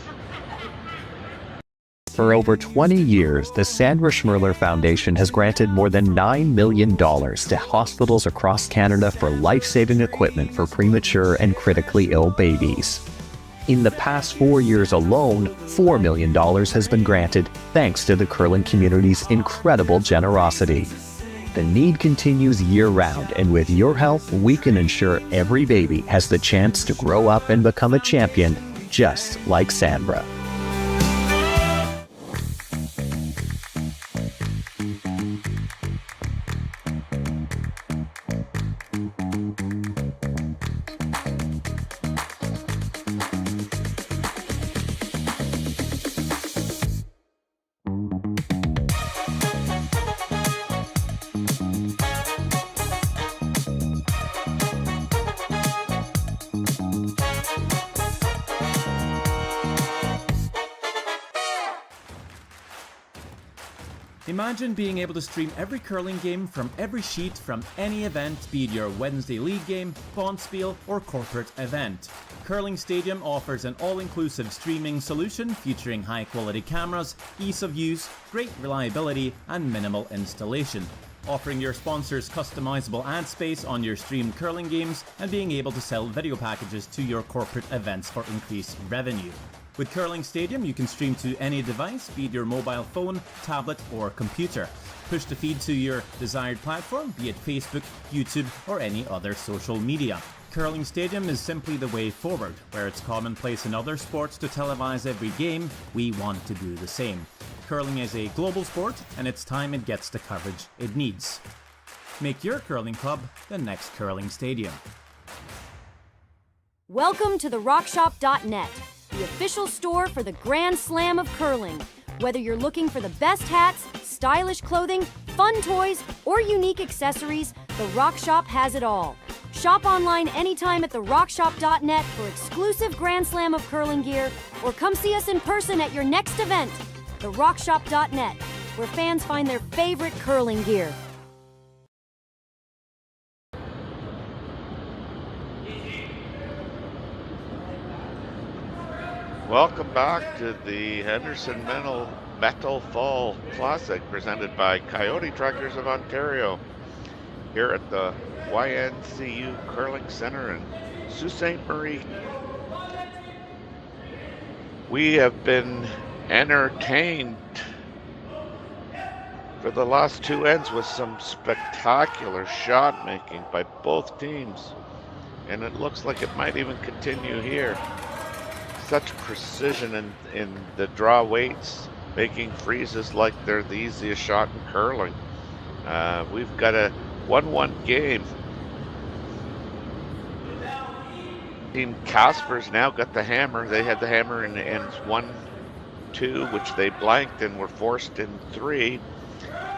For over 20 years, the Sandra Schmirler Foundation has granted more than $9 million to hospitals across Canada for life-saving equipment for premature and critically ill babies. In the past 4 years alone, $4 million has been granted thanks to the curling community's incredible generosity. The need continues year-round, and with your help, we can ensure every baby has the chance to grow up and become a champion, just like Sandra. Imagine being able to stream every curling game from every sheet from any event, be it your Wednesday league game, bonspiel, or corporate event. Curling Stadium offers an all-inclusive streaming solution featuring high-quality cameras, ease of use, great reliability, and minimal installation. Offering your sponsors customizable ad space on your streamed curling games and being able to sell video packages to your corporate events for increased revenue. With Curling Stadium, you can stream to any device, be it your mobile phone, tablet, or computer. Push the feed to your desired platform, be it Facebook, YouTube, or any other social media. Curling Stadium is simply the way forward. Where it's commonplace in other sports to televise every game, we want to do the same. Curling is a global sport, and it's time it gets the coverage it needs. Make your curling club the next Curling Stadium. Welcome to the RockShop.net, the official store for the Grand Slam of curling. Whether you're looking for the best hats, stylish clothing, fun toys, or unique accessories, the Rock Shop has it all. Shop online anytime at therockshop.net for exclusive Grand Slam of curling gear, or come see us in person at your next event. TheRockShop.net, where fans find their favorite curling gear. Welcome back to the Henderson Metal Fall Classic presented by Coyote Tractors of Ontario here at the YNCU Curling Center in Sault Ste. Marie. We have been entertained for the last 2 ends with some spectacular shot making by both teams, and it looks like it might even continue here. Such precision in the draw weights, making freezes like they're the easiest shot in curling. We've got a 1-1 game. Team Casper's now got the hammer. They had the hammer in the ends 1-2, which they blanked and were forced in 3.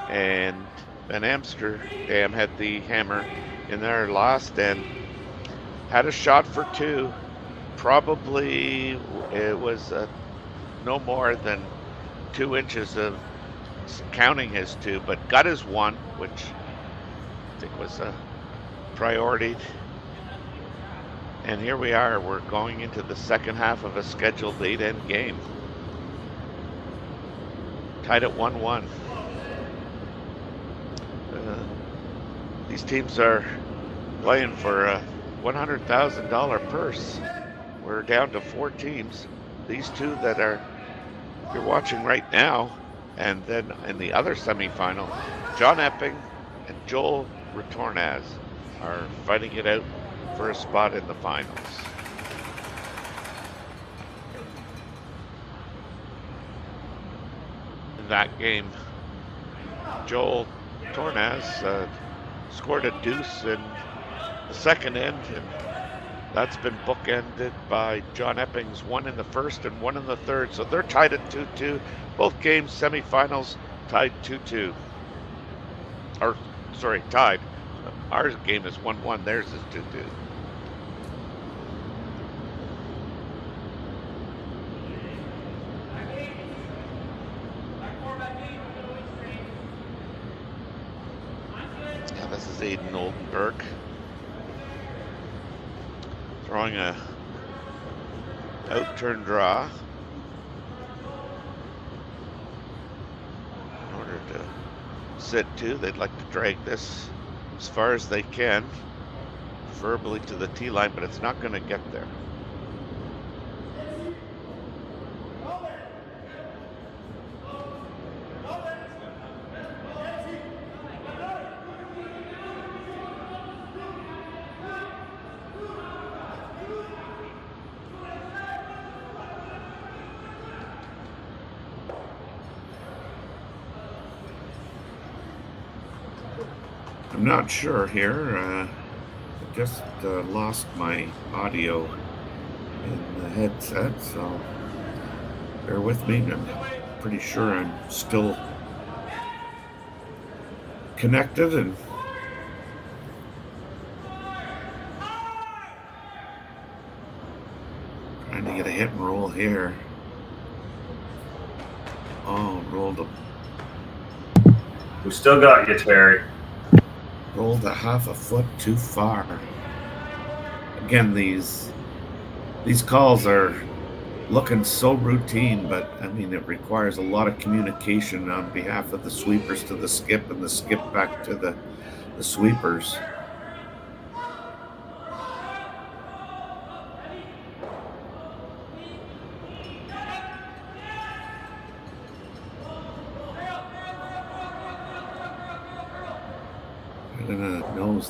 And then Amsterdam had the hammer in their last end. Had a shot for 2. Probably it was no more than 2 inches of counting his 2, but got his 1, which I think was a priority. And here we are, we're going into the second half of a scheduled 8-end game. Tied at 1-1. These teams are playing for a $100,000 purse. We're down to 4 teams. These 2 that are you're watching right now, and then in the other semifinal, John Epping and Joel Ruohonen are fighting it out for a spot in the finals. In that game, Joel Ruohonen scored a deuce in the second end, and that's been bookended by John Epping's 1 in the first and 1 in the third. So they're tied at 2-2. Both games, semifinals, tied 2-2. Or, sorry, tied. Our game is 1-1. Theirs is 2-2. Yeah, this is Aiden Oldenburg. Throwing a out-turn draw in order to sit 2. They'd like to drag this as far as they can, preferably to the tee line, but it's not going to get there. I'm not sure here. I just lost my audio in the headset, so bear with me. I'm pretty sure I'm still connected and trying to get a hit and roll here. Oh, rolled a... We still got you, Terry. Rolled a half a foot too far. Again, these calls are looking so routine, but I mean, it requires a lot of communication on behalf of the sweepers to the skip and the skip back to the sweepers.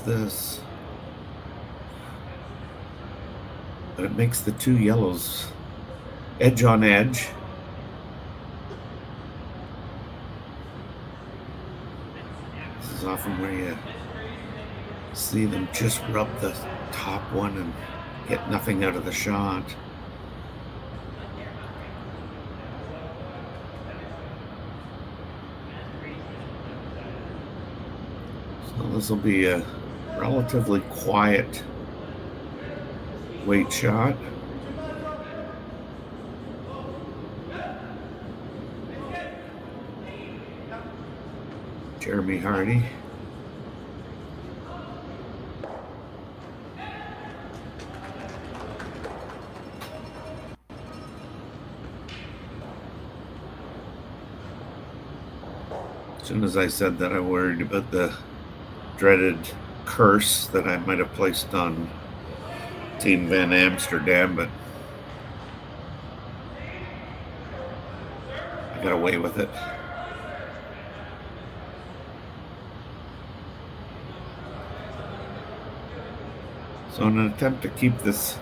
This, but it makes the 2 yellows edge on edge. This is often where you see them just rub the top one and get nothing out of the shot. So this will be a relatively quiet weight shot. Jeremy Hardy. As soon as I said that, I worried about the dreaded curse that I might have placed on Team Van Amsterdam, but I got away with it. So in an attempt to keep this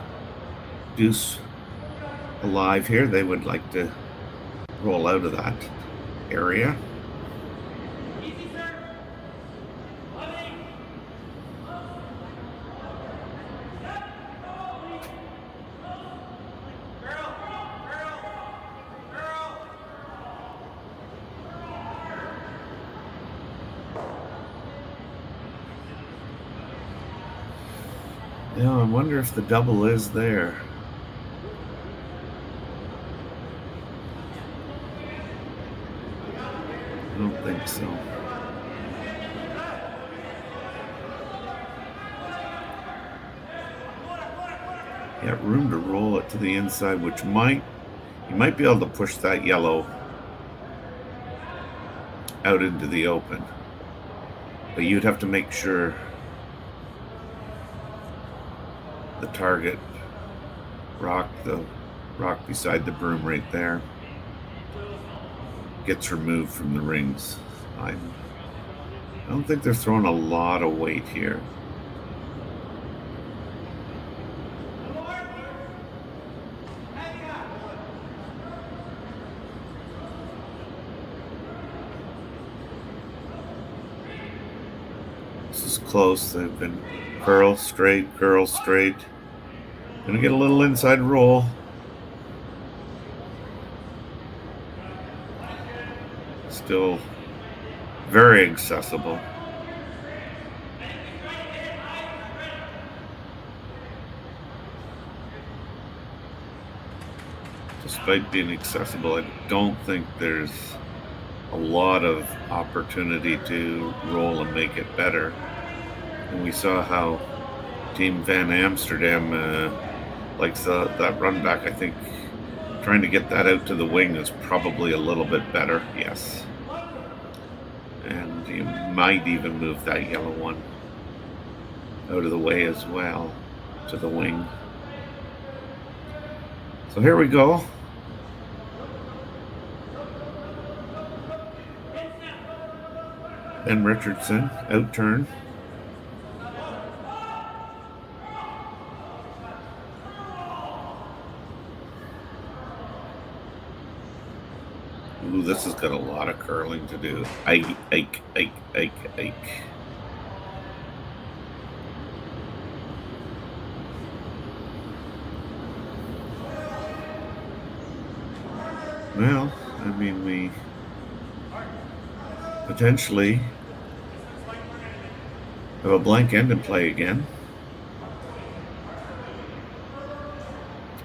deuce alive here, they would like to roll out of that area. Yeah, I wonder if the double is there. I don't think so. You got room to roll it to the inside, which you might be able to push that yellow out into the open. But you'd have to make sure the target the rock beside the broom right there gets removed from the rings. I don't think they're throwing a lot of weight here. This is close. They've been curl, straight. Gonna get a little inside roll. Still very accessible. Despite being accessible, I don't think there's a lot of opportunity to roll and make it better. And we saw how Team Van Amsterdam likes that run back. I think trying to get that out to the wing is probably a little bit better, yes. And you might even move that yellow one out of the way as well to the wing. So here we go. Ben Richardson, out turn. Ooh, this has got a lot of curling to do. Ike. Well, I mean, we potentially have a blank end in play again.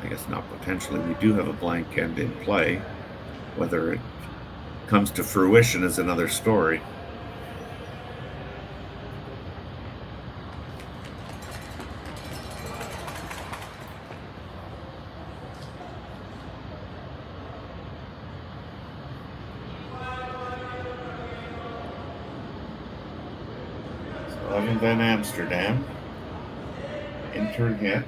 I guess not potentially. We do have a blank end in play. Whether it comes to fruition is another story. So Van Amsterdam, intern hit.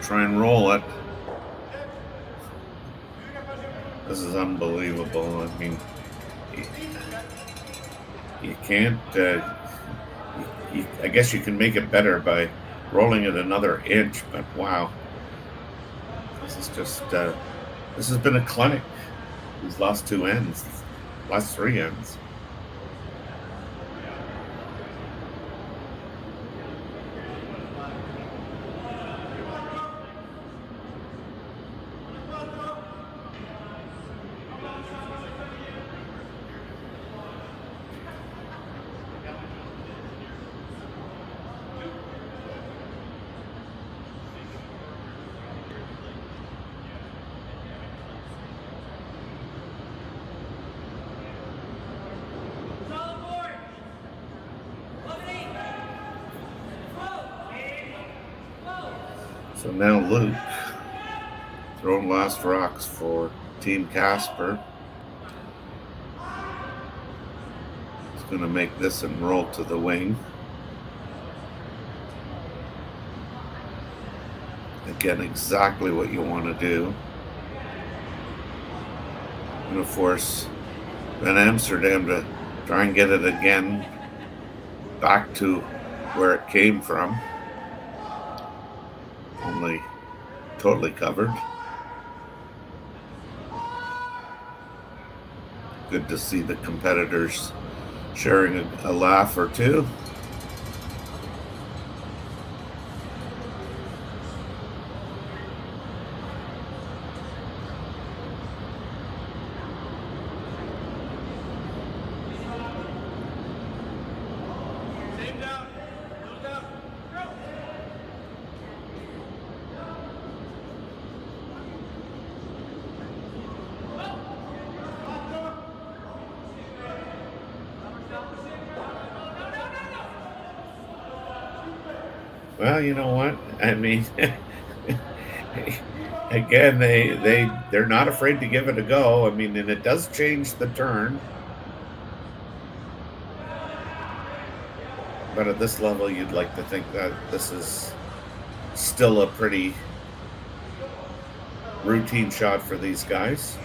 Try and roll it. This is unbelievable. I mean, you can't. I guess you can make it better by rolling it another inch, but wow, this is just. This has been a clinic. These last three ends. So now Luke throwing last rocks for Team Casper. He's going to make this and roll to the wing. Again, exactly what you want to do. And of course, Van Amsterdam to try and get it again back to where it came from. Only totally covered. Good to see the competitors sharing a laugh or two. Well, you know what? I mean, again, they're not afraid to give it a go. I mean, and it does change the turn. But at this level, you'd like to think that this is still a pretty routine shot for these guys.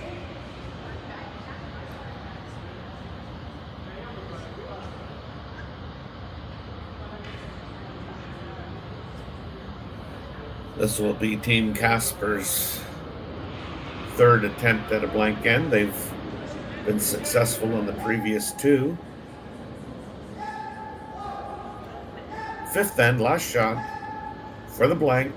This will be Team Casper's third attempt at a blank end. They've been successful in the previous two. Fifth end, last shot for the blank.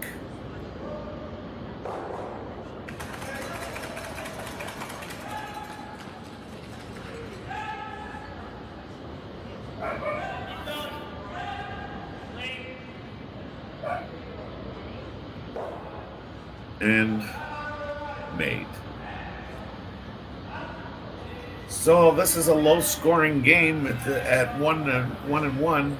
And made. So this is a low-scoring game at 1-1.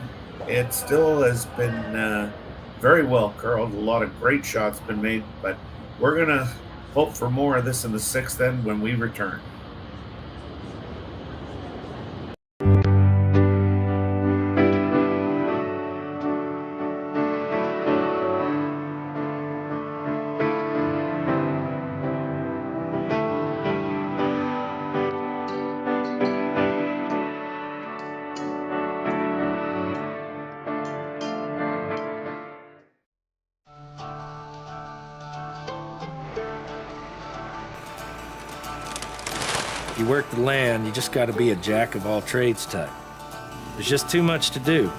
It still has been very well curled. A lot of great shots been made, but we're gonna hope for more of this in the sixth end when we return. If you work the land, you just got to be a jack of all trades type. There's just too much to do.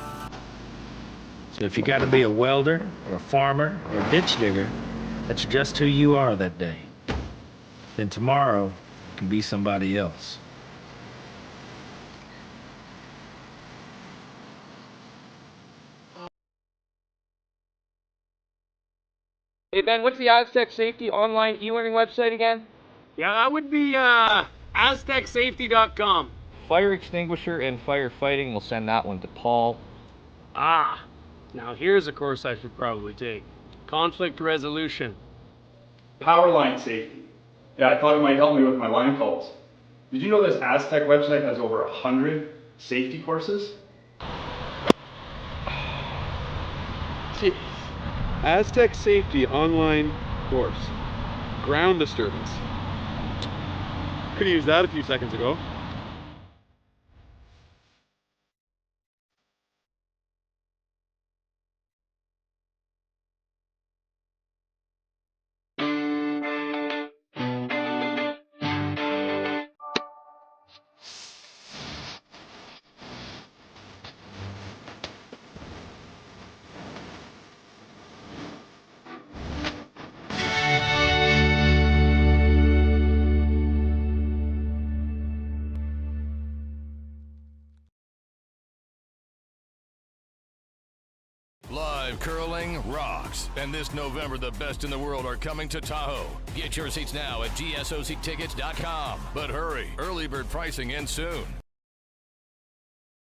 So if you got to be a welder or a farmer or a ditch digger, that's just who you are that day. Then tomorrow you can be somebody else. Hey Ben, what's the Aztec Safety online e-learning website again? Yeah, that would be aztecsafety.com. Fire extinguisher and firefighting, we'll send that one to Paul. Ah, now here's a course I should probably take. Conflict resolution. Power line safety. Yeah, I thought it might help me with my line calls. Did you know this Aztec website has over 100 safety courses? Jeez. Aztec Safety online course. Ground disturbance. Could have used that a few seconds ago. Live curling rocks. And this November, the best in the world are coming to Tahoe. Get your seats now at gsoctickets.com. But hurry, early bird pricing ends soon.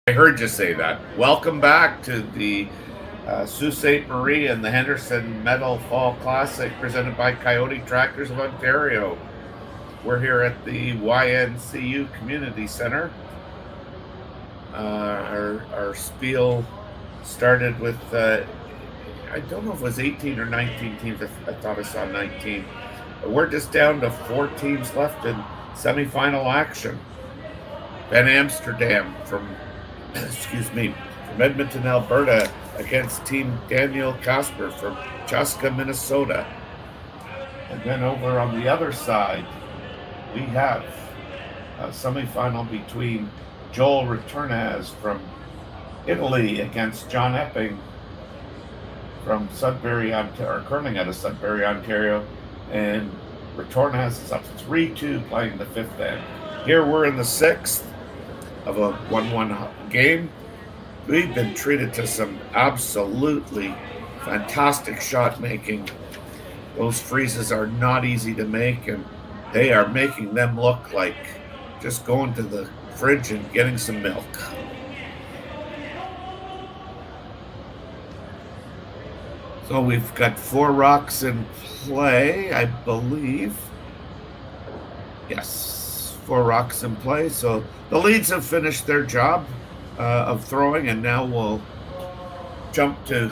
I heard you say that. Welcome back to the Sault Ste.Marie and the Henderson Metal Fall Classic presented by Coyote Tractors of Ontario. We're here at the YNCU Community Center. Our spiel started with, I don't know if it was 18 or 19 teams. I thought I saw 19. We're just down to 4 teams left in semifinal action. Ben Amsterdam from Edmonton, Alberta against Team Daniel Casper from Chaska, Minnesota. And then over on the other side, we have a semifinal between Joel Returnaz from Italy against John Epping from Sudbury, Ontario, curling out of Sudbury, Ontario, and Returnaz is up 3-2 playing the fifth end. Here we're in the sixth of a 1-1 game. We've been treated to some absolutely fantastic shot making. Those freezes are not easy to make, and they are making them look like just going to the fridge and getting some milk. So we've got 4 rocks in play, I believe. Yes, 4 rocks in play. So the leads have finished their job of throwing, and now we'll jump to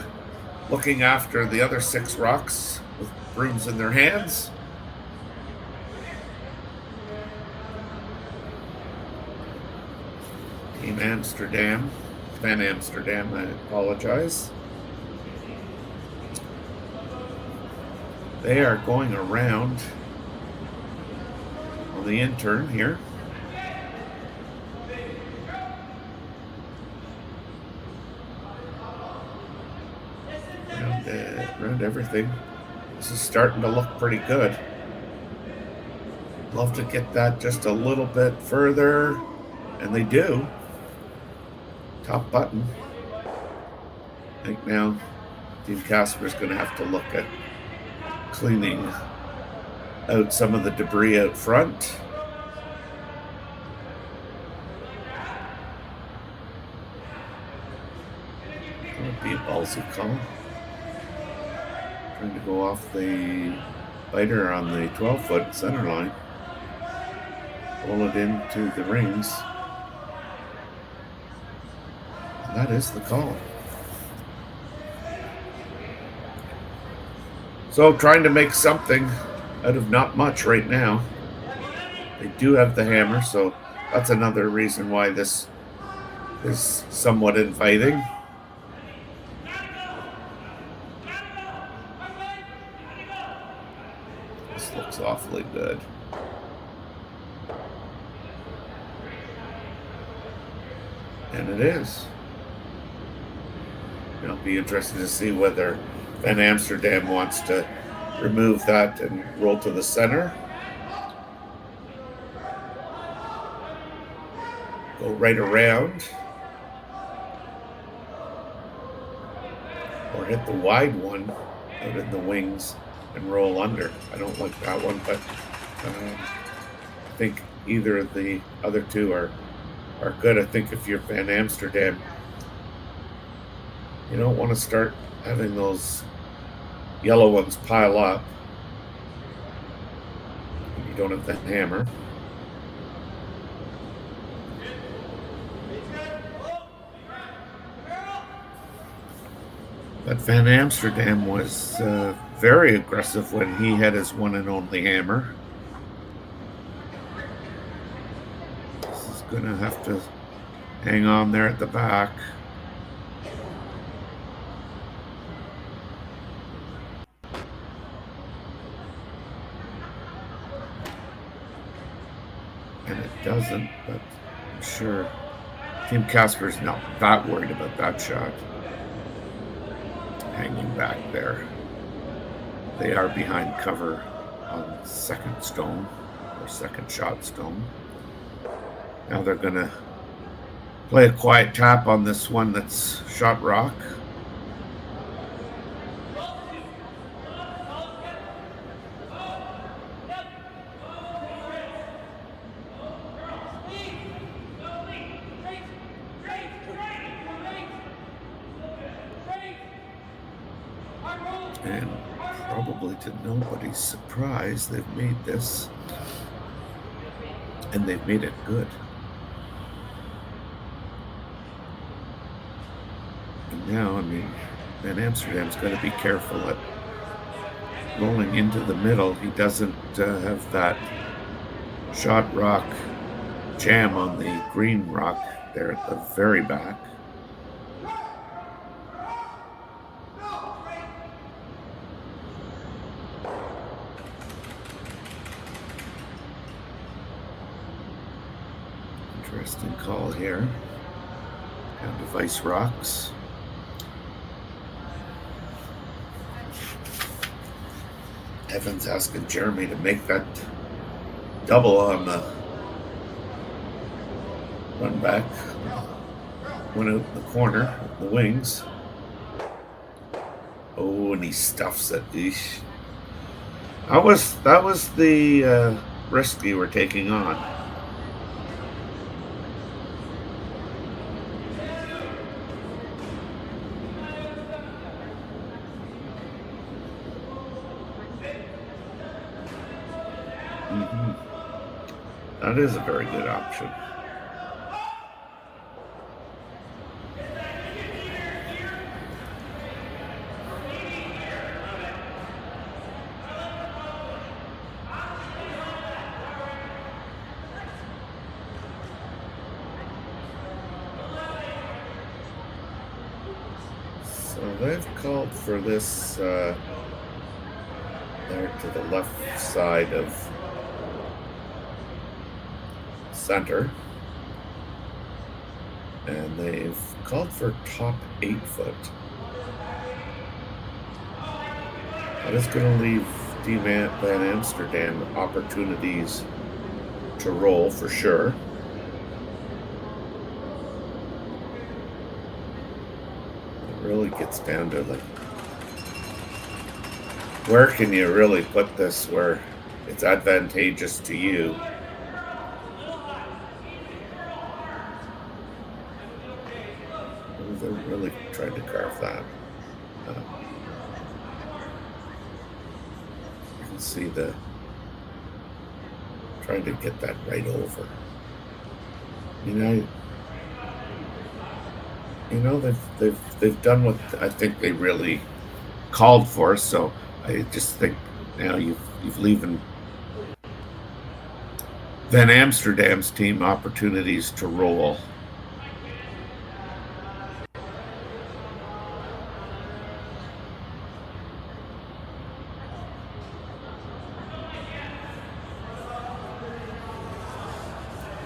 looking after the other 6 rocks with brooms in their hands. Team Amsterdam, Van Amsterdam, I apologize. They are going around on the intern here. Around everything. This is starting to look pretty good. Love to get that just a little bit further, and they do. Top button. I think now Team Casper is going to have to look at cleaning out some of the debris out front. That would be a ballsy call. Trying to go off the biter on the 12-foot center line. Pull it into the rings. And that is the call. So trying to make something out of not much right now. They do have the hammer, so that's another reason why this is somewhat inviting. This looks awfully good. And it is. It'll be interesting to see whether Van Amsterdam wants to remove that and roll to the center. Go right around. Or hit the wide one out in the wings and roll under. I don't like that one, but I think either of the other two are good. I think if you're Van Amsterdam, you don't want to start having those yellow ones pile up. You don't have that hammer. But Van Amsterdam was very aggressive when he had his one and only hammer. This is going to have to hang on there at the back. And it doesn't, but I'm sure Team Casper's not that worried about that shot. Hanging back there. They are behind cover on second stone, or second shot stone. Now they're going to play a quiet tap on this one that's shot rock. And probably to nobody's surprise, they've made this, and they've made it good. And now, I mean, Van Amsterdam's got to be careful at rolling into the middle. He doesn't have that shot rock jam on the green rock there at the very back. Interesting call here. Down to Vice Rocks. Evan's asking Jeremy to make that double on the run back. Went out in the corner, the wings. Oh, and he stuffs it. Eesh. That was the risk you were taking on. That is a very good option. So they've called for this there to the left side of center, and they've called for top 8 foot. That is going to leave Van Amsterdam opportunities to roll for sure. It really gets down to like, where can you really put this where it's advantageous to you? They're really trying to carve that. You can see the trying to get that right over. They've done what I think they really called for. So I just think now you've leaving Van Amsterdam's team opportunities to roll.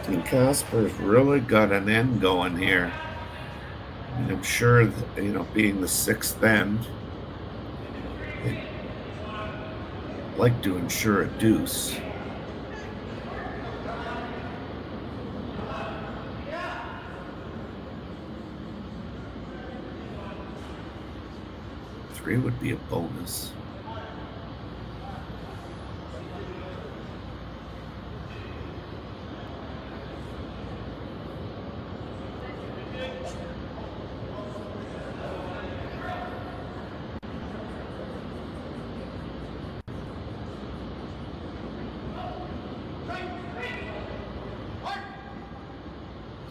And Casper's really got an end going here. And I'm sure that, being the 6th end, they'd like to ensure a deuce. Three would be a bonus.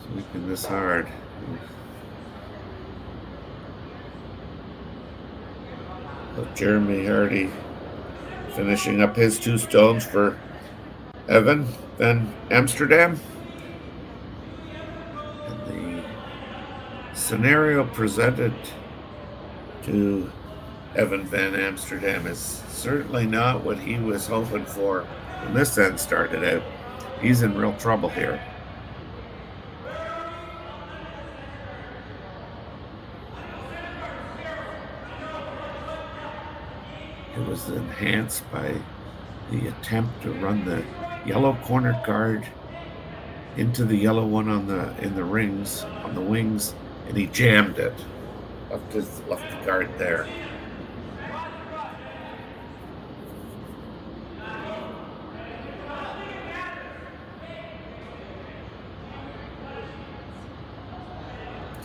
Sweeping this hard. With Jeremy Hardy finishing up his 2 stones for Evan Van Amsterdam. And the scenario presented to Evan Van Amsterdam is certainly not what he was hoping for when this end started out. He's in real trouble here. It was enhanced by the attempt to run the yellow corner guard into the yellow one on in the rings on the wings, and he jammed it. Left the guard there.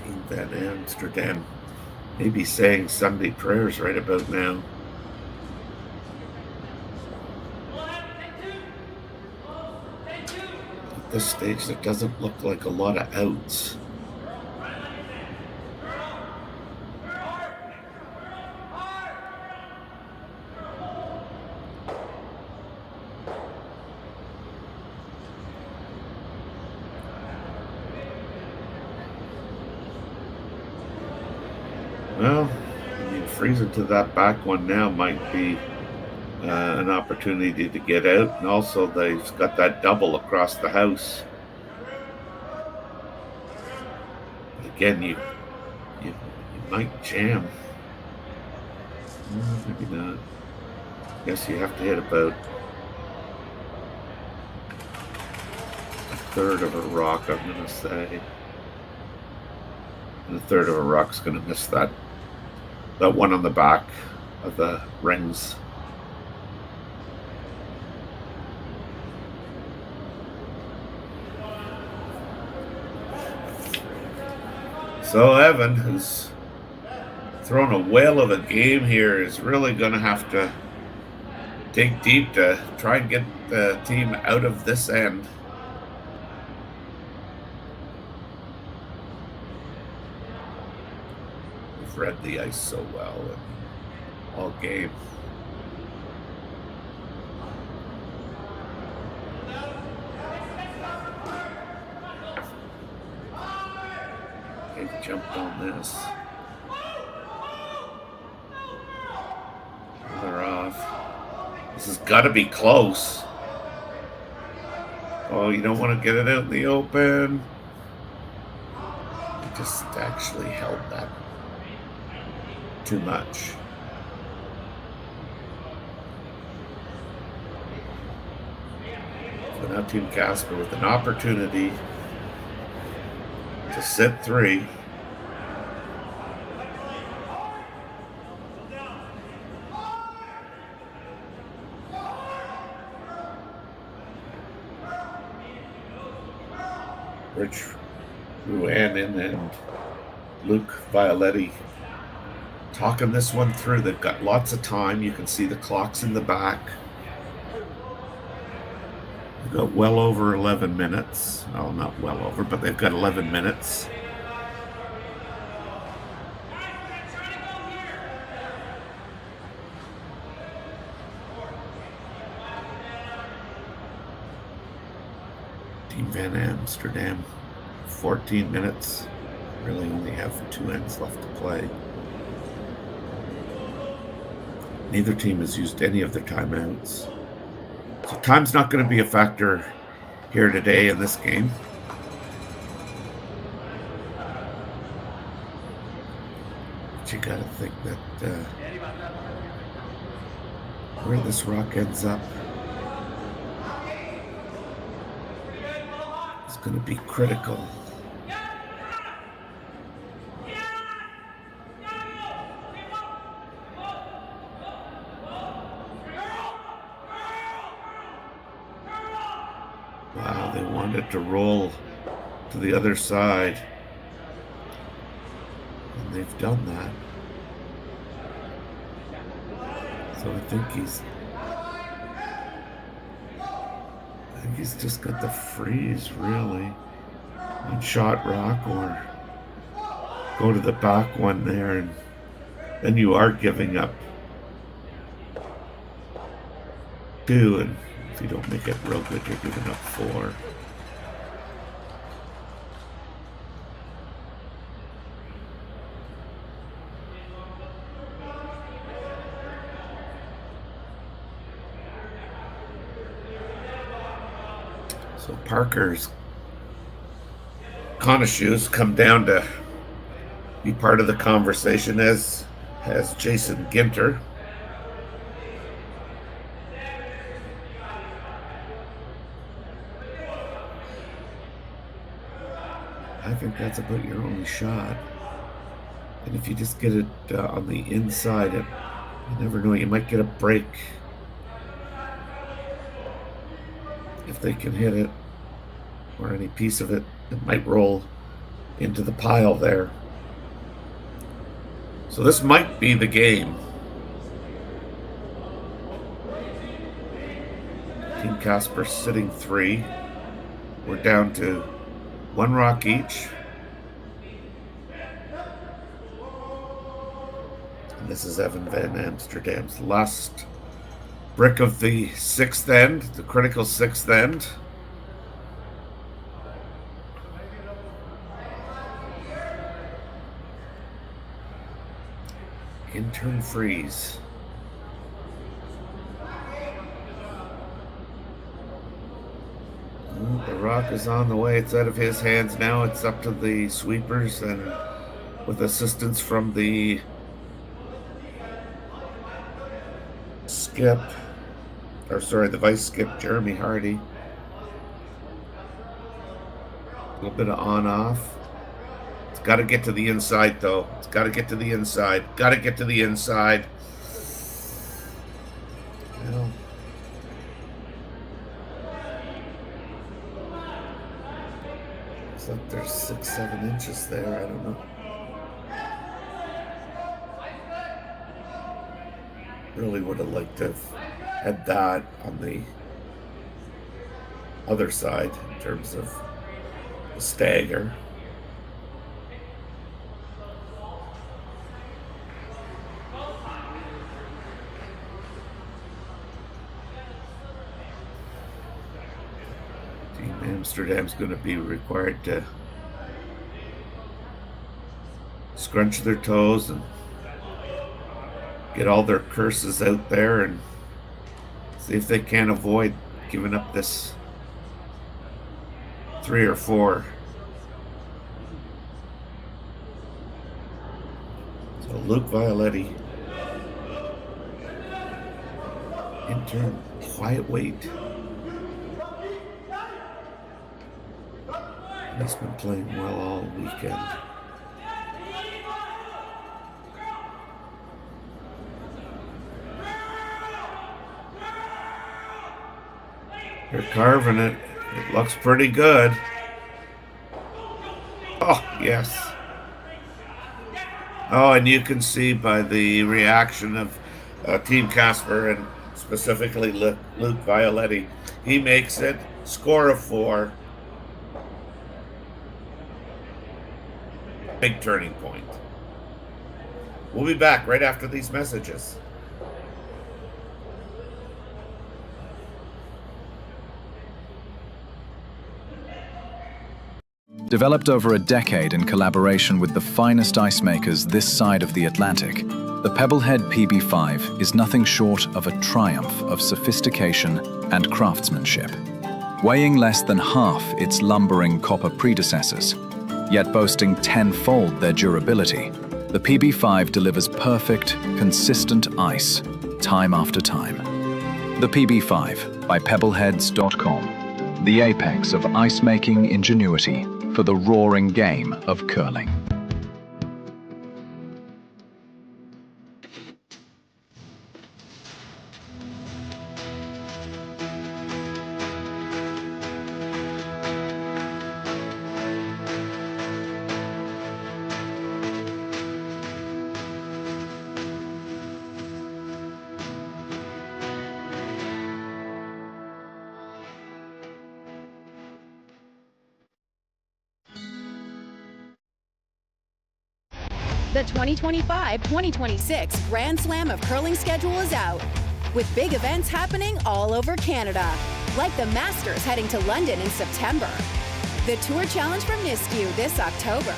Team Van Amsterdam maybe saying Sunday prayers right about now. At this stage, there doesn't look like a lot of outs. Well, freezing to that back one now might be an opportunity to get out, and also they've got that double across the house. But again, you might jam. Maybe not. Guess you have to hit about a third of a rock, I'm going to say. And a third of a rock's going to miss that one on the back of the rings. So Evan, who's thrown a whale of a game here, is really going to have to dig deep to try and get the team out of this end. We've read the ice so well and all game. They've jumped on this. They're off. This has got to be close. Oh, you don't want to get it out in the open. They just actually held that too much. So now Team Casper with an opportunity to sit 3. Rich Ruohonen and Luke Violetti talking this one through. They've got lots of time. You can see the clocks in the back. They've got well over 11 minutes. Oh, not well over, but they've got 11 minutes. Team Van Amsterdam, 14 minutes. Really only have 2 ends left to play. Neither team has used any of their timeouts. So time's not going to be a factor here today in this game. But you got to think that where this rock ends up is going to be critical. Wow, they wanted to roll to the other side. And they've done that. So I think he's just got the freeze, really, on shot rock, or go to the back one there, and then you are giving up 2, and if you don't make it real good, you're giving up 4. So Parker's Conashu's come down to be part of the conversation, as has Jason Ginter. I think that's about your only shot. And if you just get it on the inside, you never know, you might get a break. If they can hit it, or any piece of it, it might roll into the pile there. So this might be the game. Team Casper sitting 3. We're down to 1 rock each. And this is Evan Van Amsterdam's last brick of the 6th end, the critical 6th end. Intern freeze. The rock is on the way. It's out of his hands now. It's up to the sweepers, and with assistance from the skip, the vice skip, Jeremy Hardy. A little bit of on-off. It's got to get to the inside, though. It's got to get to the inside. Got to get to the inside. Well, looks like there's 6-7 inches there. I don't know. Really would have liked to have had that on the other side in terms of the stagger. Team Amsterdam's going to be required to scrunch their toes and get all their curses out there and see if they can't avoid giving up this 3 or 4. So Luke Violetti, intern quiet weight. He's been playing well all weekend. They're carving it. It looks pretty good. Oh, yes. Oh, and you can see by the reaction of Team Casper and specifically Luke Violetti, he makes it. Score of 4. Big turning point. We'll be back right after these messages. Developed over a decade in collaboration with the finest ice makers this side of the Atlantic, the Pebblehead PB5 is nothing short of a triumph of sophistication and craftsmanship. Weighing less than half its lumbering copper predecessors, yet boasting 10-fold their durability, the PB5 delivers perfect, consistent ice, time after time. The PB5 by Pebbleheads.com, the apex of ice-making ingenuity for the roaring game of curling. The 2025-2026 Grand Slam of Curling schedule is out, with big events happening all over Canada, like the Masters heading to London in September, the Tour Challenge from NISCU this October,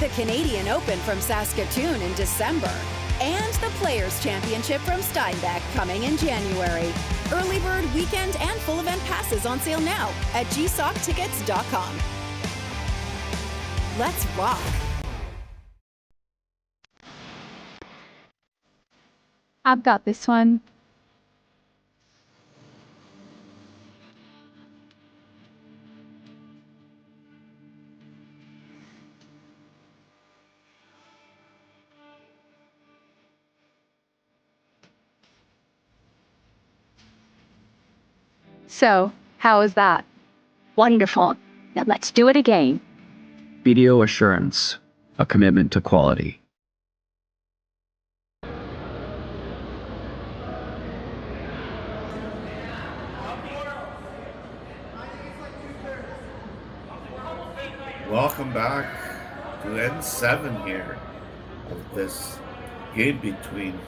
the Canadian Open from Saskatoon in December, and the Players' Championship from Steinbeck coming in January. Early bird weekend and full event passes on sale now at gsoctickets.com. Let's rock! I've got this one. So, how is that? Wonderful. Now let's do it again. BDO Assurance, a commitment to quality. Welcome back to N7 here of this game between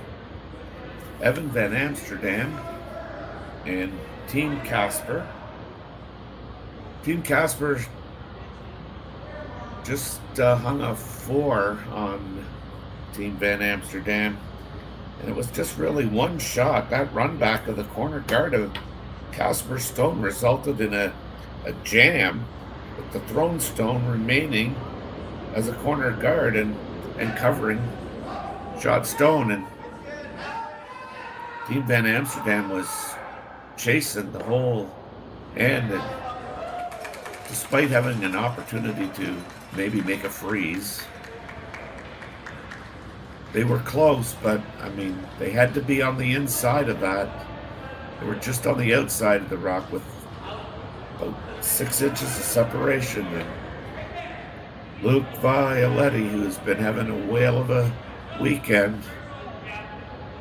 Evan Van Amsterdam and Team Casper. Team Casper just hung a 4 on Team Van Amsterdam, and it was just really one shot. That run back of the corner guard of Casper Stone resulted in a jam, with the thrown stone remaining as a corner guard and covering shot Stone. And Team Van Amsterdam was chasing the whole end, and despite having an opportunity to maybe make a freeze, they were close, but I mean, they had to be on the inside of that. They were just on the outside of the rock with about 6 inches of separation. And Luke Violetti, who's been having a whale of a weekend,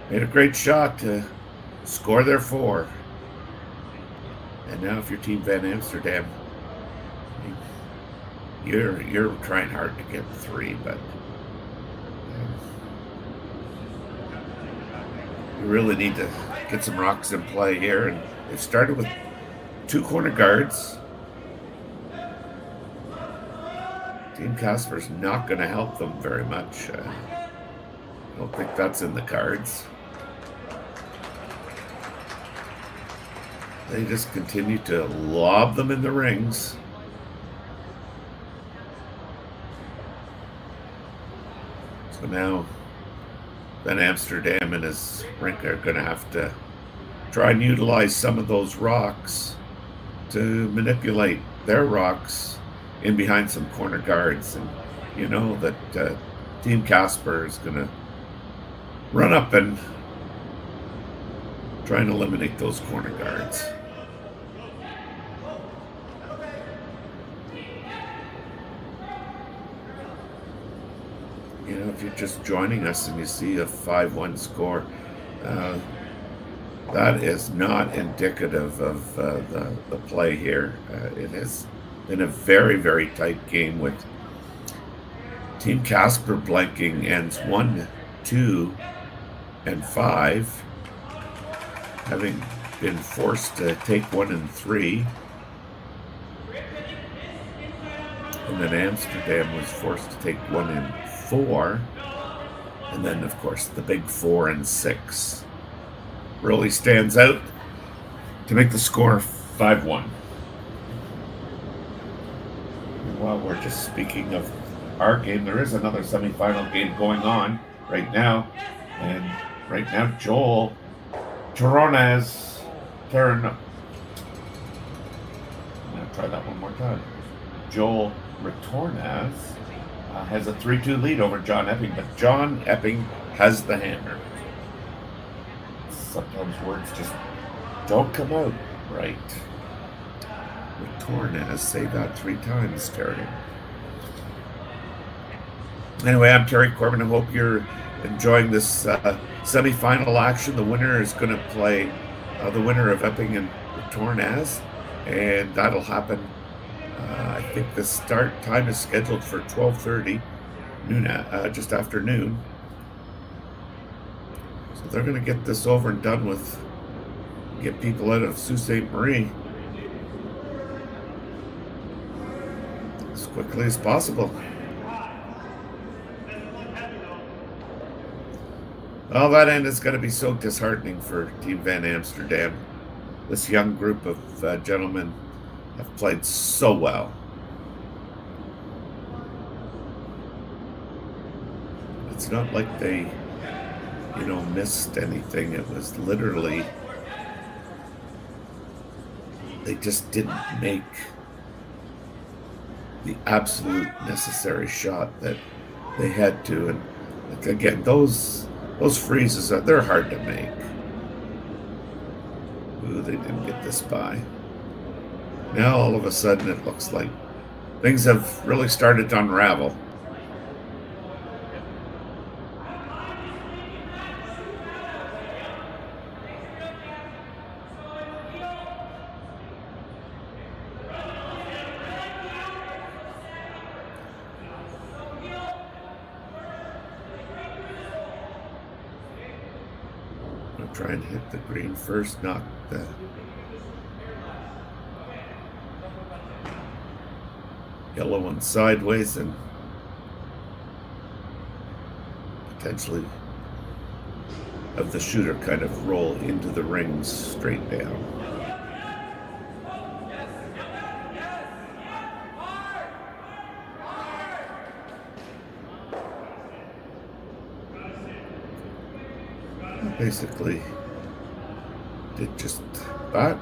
made a great shot to score their 4. And now if you're Team Van Amsterdam, you're trying hard to get 3, but you really need to get some rocks in play here. And they've started with 2 corner guards. Team Casper's not going to help them very much. I don't think that's in the cards. They just continue to lob them in the rings. So now Van Amsterdam and his rink are going to have to try and utilize some of those rocks to manipulate their rocks in behind some corner guards. And you know that Team Casper is going to run up and try and eliminate those corner guards. You know, if you're just joining us and you see a 5-1 score, that is not indicative of the play here. It has been a very, very tight game with Team Casper blanking ends 1, 2, and 5, having been forced to take 1 and 3. And then Amsterdam was forced to take 1 and 4. And then, of course, the big 4 and 6 really stands out to make the score 5-1. While we're just speaking of our game, there is another semifinal game going on right now. And right now, Joel Toronez, I'm going to try that one more time. Joel Retornaz has a 3-2 lead over John Epping, but John Epping has the hammer. Sometimes words just don't come out right. Retornaz, say that 3 times, Terry. Anyway, I'm Terry Corbin. I hope you're enjoying this semi-final action. The winner is going to play the winner of Epping and Retornaz, and that'll happen. I think the start time is scheduled for 12:30 noon, just after noon. So they're going to get this over and done with, get people out of Sault Ste.Marie as quickly as possible. Well, that end is going to be so disheartening for Team Van Amsterdam. This young group of gentlemen have played so well. It's not like they, missed anything. It was literally, they just didn't make the absolute necessary shot that they had to. And again, those freezes, they're hard to make. Ooh, they didn't get this by. Now all of a sudden it looks like things have really started to unravel. I'll try and hit the green first, knock the yellow one sideways, and potentially have the shooter kind of roll into the rings straight down. Basically did just that.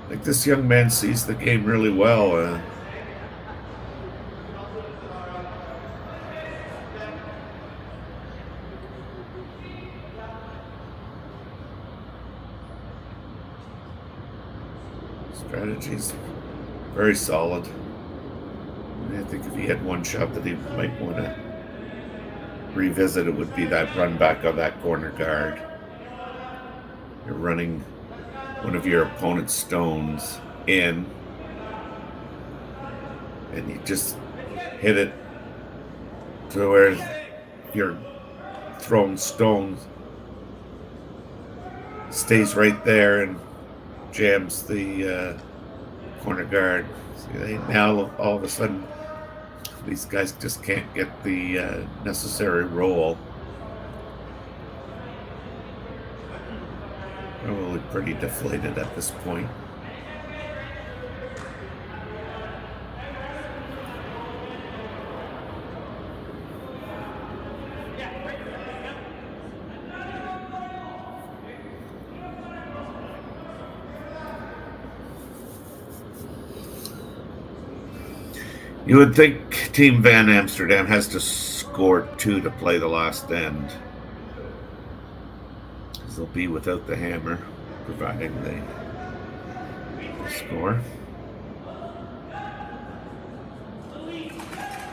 I think this young man sees the game really well. Strategies Very solid. I think if he had one shot that he might want to revisit, it would be that run back on that corner guard. You're running one of your opponent's stones in, and you just hit it to where your thrown stone stays right there and jams the corner guard. See, now all of a sudden these guys just can't get the necessary roll. Probably pretty deflated at this point. You would think Team Van Amsterdam has to score 2 to play the last end. Because they'll be without the hammer, providing they score.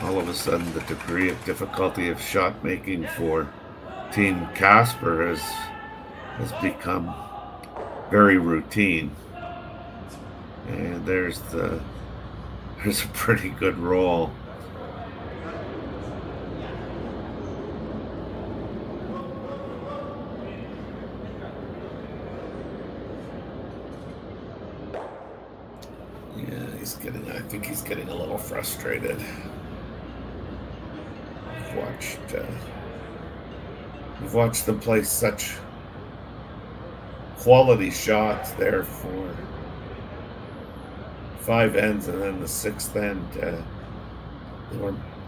All of a sudden, the degree of difficulty of shot making for Team Casper has become very routine. And there's a pretty good roll. Yeah, I think he's getting a little frustrated. We've watched them play such quality shots there for 5 ends, and then the 6th end,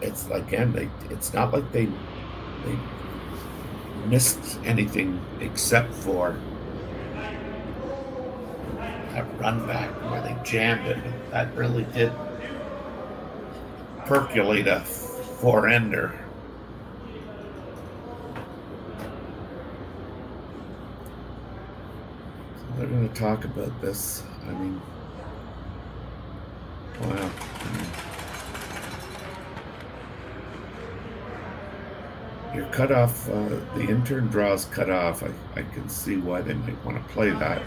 it's not like they missed anything except for that run back where they jammed it. That really did percolate a 4-ender. So they're going to talk about this. I mean, wow. Your cutoff, the intern draws cut off. I can see why they might want to play that.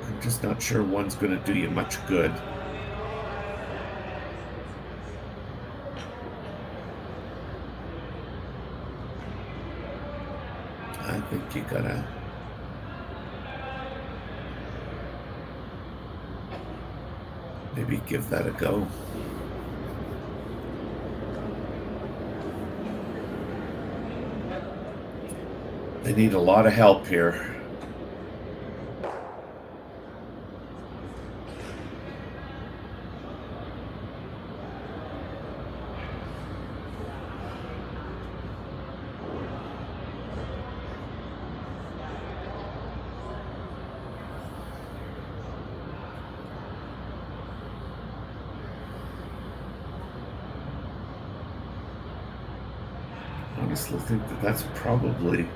I'm just not sure one's going to do you much good. I think you gotta maybe give that a go. They need a lot of help here. I honestly think that that's probably,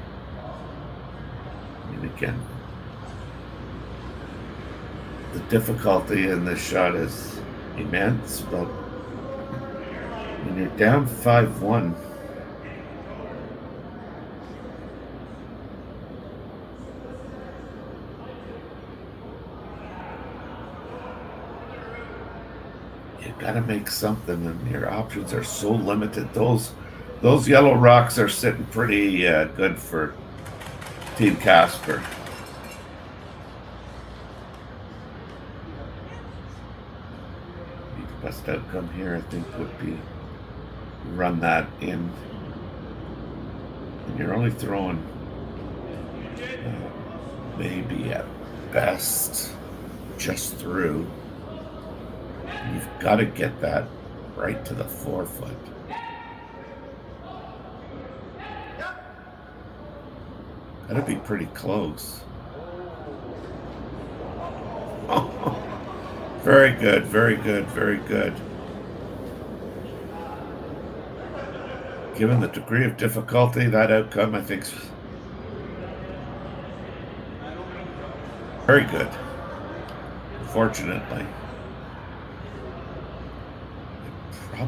again, the difficulty in this shot is immense, but when you're down 5-1, you gotta make something, and your options are so limited. Those yellow rocks are sitting pretty good for Team Casper. The best outcome here, I think, would be run that in. And you're only throwing maybe at best just through. You've got to get that right to the forefoot. That'd be pretty close. Very good, very good, very good. Given the degree of difficulty, that outcome, I think, is very good. Fortunately.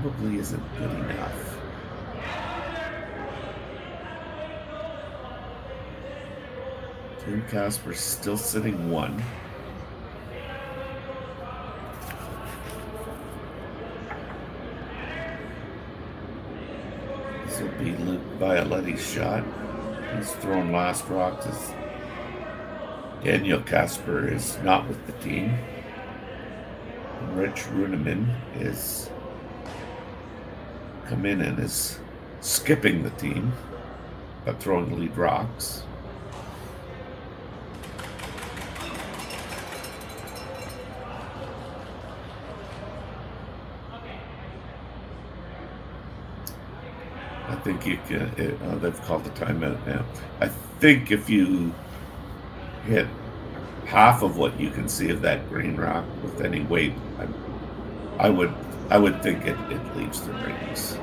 probably isn't good enough. Team Casper still sitting 1. This will be Luke Violetti's shot. He's thrown last rocks as Daniel Casper is not with the team. And Rich Ruohonen is come in and is skipping the team, but throwing lead rocks. I think you can, they've called the timeout now. I think if you hit half of what you can see of that green rock with any weight, I would think it leaves the rings.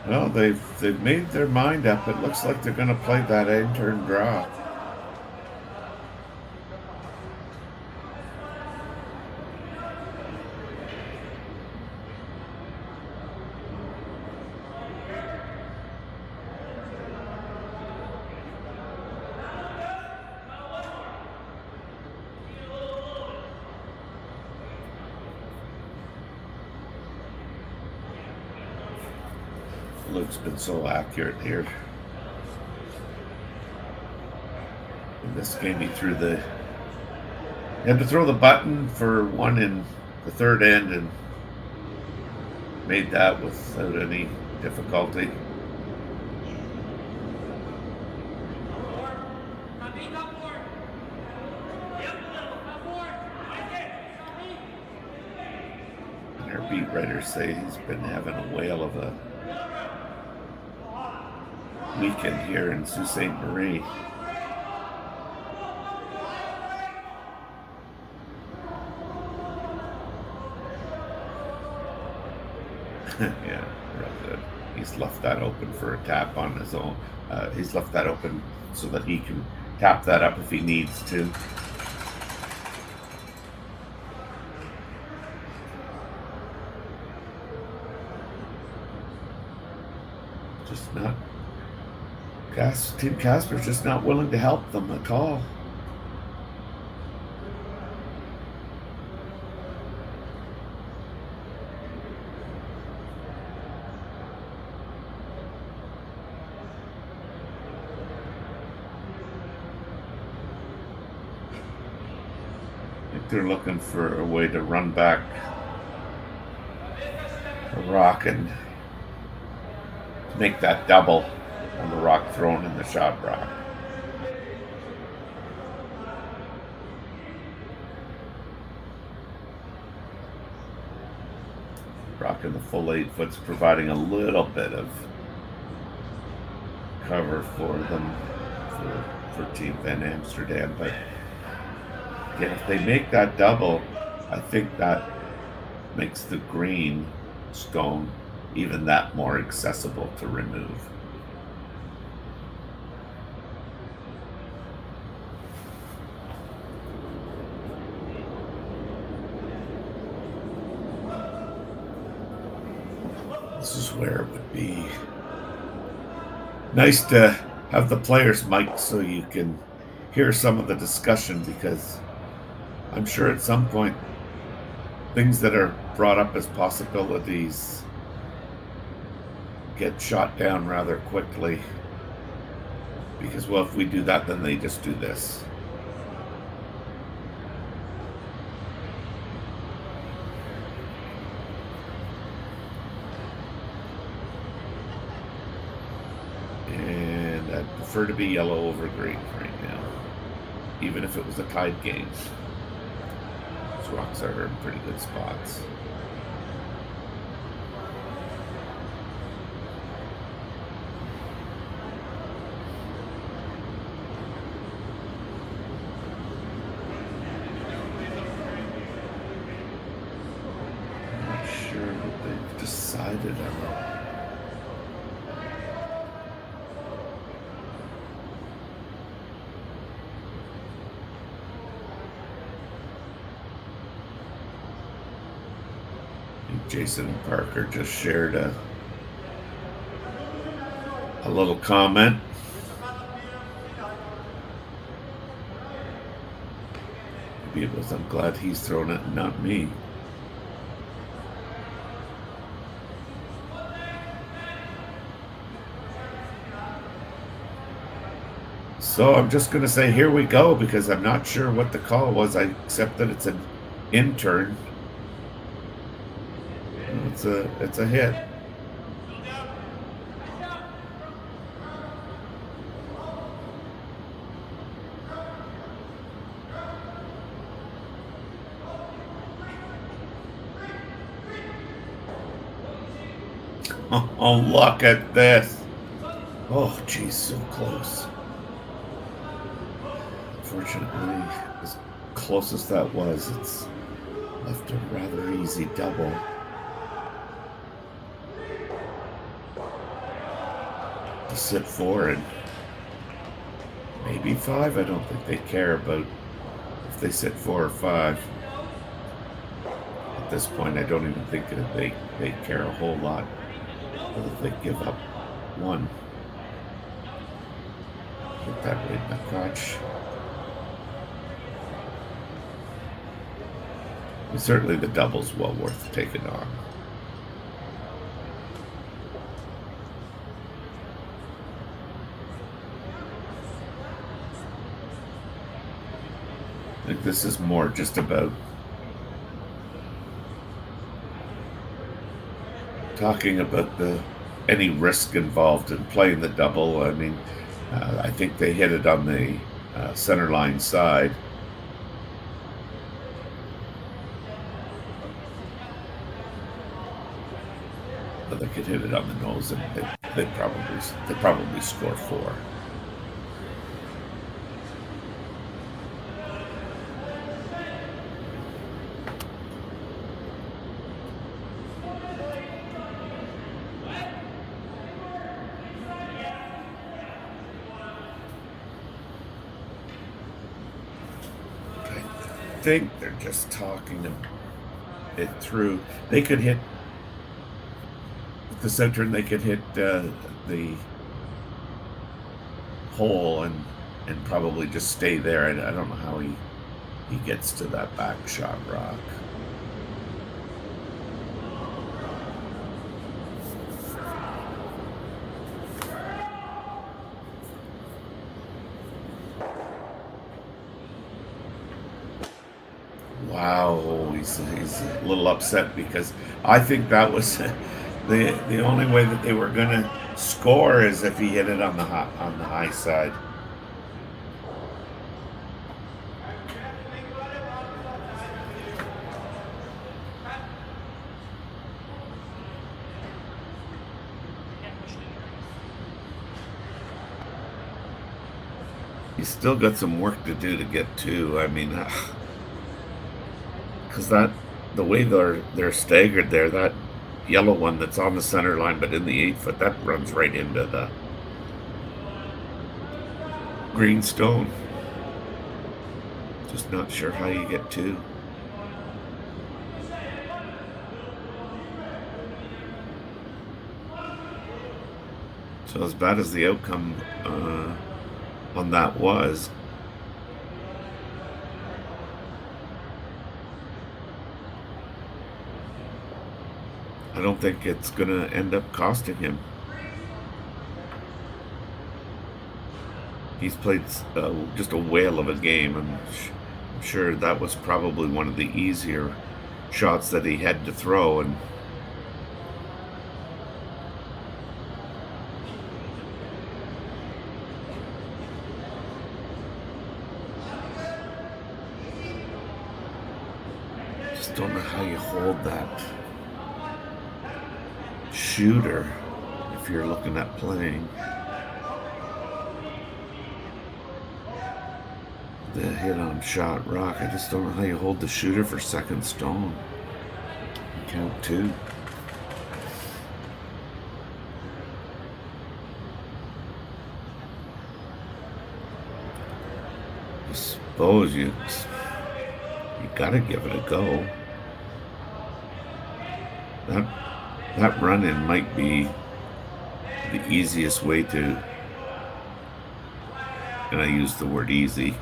Well, they've made their mind up. It looks like they're going to play that end turn draw. Luke's been so accurate here. In this game, he had to throw the button for one in the third end and made that without any difficulty. And our beat writers say he's been having a whale of a weekend here in Sault Ste. Marie. Yeah, real good. He's left that open for a tap on his own. He's left that open so that he can tap that up if he needs to. Just not. Team Casper's just not willing to help them at all. I think they're looking for a way to run back a rock and make that double on the rock thrown in the shot rock. Rock in the full 8 foot's providing a little bit of cover for them, for Team Van Amsterdam. But yeah, if they make that double, I think that makes the green stone even that more accessible to remove. This is where it would be nice to have the players' mic so you can hear some of the discussion, because I'm sure at some point things that are brought up as possibilities get shot down rather quickly, because, well, if we do that, then they just do this. And I'd prefer to be yellow over green right now, even if it was a tied game. These rocks are in pretty good spots. limited ammo. Jason and Parker just shared a little comment. Maybe it was, I'm glad he's thrown it and not me. So I'm just going to say, here we go, because I'm not sure what the call was, except that it's an intern. It's a hit. Oh, look at this. Oh, geez, so close. Unfortunately, as close as that was, it's left a rather easy double. To sit 4 and maybe 5. I don't think they care about if they sit 4 or 5. At this point, I don't even think that they care a whole lot if they give up 1. Hit that right in the crotch. And certainly the double's well worth taking on. I think this is more just about talking about any risk involved in playing the double. I mean, I think they hit it on the center line side. But they could hit it on the nose, and they'd probably score 4. I think they're just talking it through. They could hit the center, and they could hit the hole and probably just stay there. I don't know how he gets to that back shot rock. Wow, he's a little upset because I think that was the only way that they were going to score is if he hit it on the high side. He's still got some work to do to get to. I mean, because the way they're staggered there, that yellow one that's on the center line but in the 8 foot, that runs right into the green stone. Just not sure how you get to. So as bad as the outcome on that was, I don't think it's going to end up costing him. He's played just a whale of a game. I'm sure that was probably one of the easier shots that he had to throw, and just don't know how you hold that shooter if you're looking at playing. The hit on shot rock, I just don't know how you hold the shooter for second stone. Count 2. I suppose you gotta give it a go. That run-in might be the easiest way to, and I use the word easy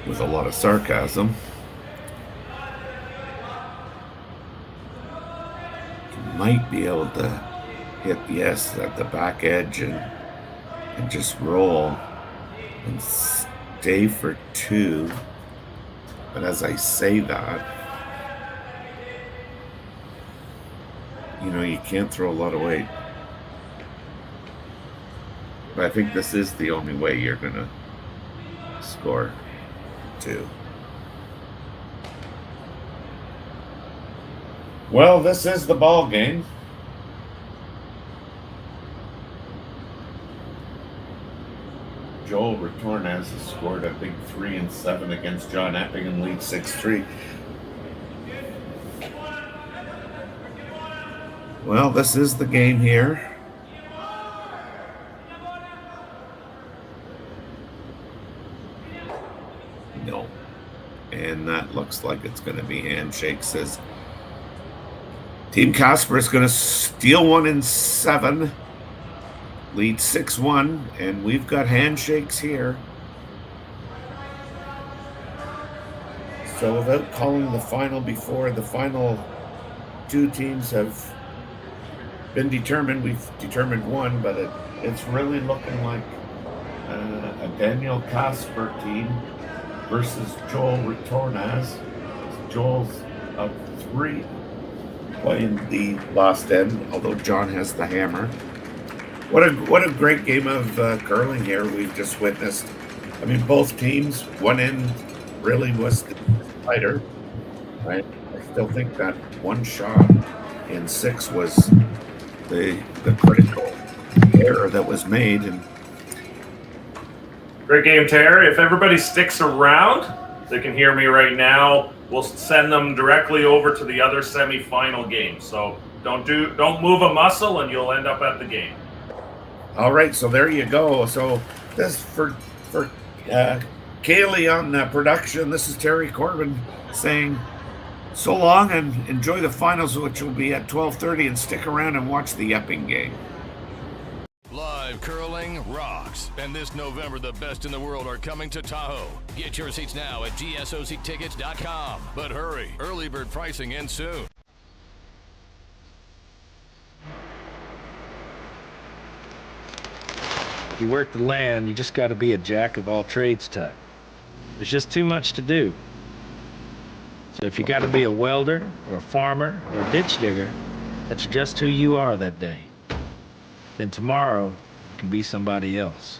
with a lot of sarcasm. You might be able to hit yes at the back edge and just roll and stay for 2. But as I say that, you know, you can't throw a lot of weight. But I think this is the only way you're gonna score 2. Well, this is the ball game. Joel Retornaz has scored a big 3 and 7 against John Epping and leads 6-3. Well, this is the game here. No. And that looks like it's going to be handshakes as Team Casper is going to steal 1 in 7. Lead 6-1, and we've got handshakes here. So without calling the final before the final 2 teams have been determined, we've determined 1, but it's really looking like a Daniel Casper team versus Joel Retornaz. Joel's up 3 playing the last end, although John has the hammer. What a great game of curling here we've just witnessed. I mean, both teams, one end really was the fighter, right? I still think that one shot in 6 was the critical error that was made. And great game, Terry. If everybody sticks around, they can hear me right now. We'll send them directly over to the other semifinal game. So don't move a muscle, and you'll end up at the game. All right, so there you go. So this for Kaylee on production. This is Terry Corbin saying so long and enjoy the finals, which will be at 12:30, and stick around and watch the Epping game. Live curling rocks, and this November the best in the world are coming to Tahoe. Get your seats now at gsoctickets.com. But hurry, early bird pricing ends soon. If you work the land, you just got to be a jack of all trades type. There's just too much to do. So if you got to be a welder or a farmer or a ditch digger, that's just who you are that day. Then tomorrow can be somebody else.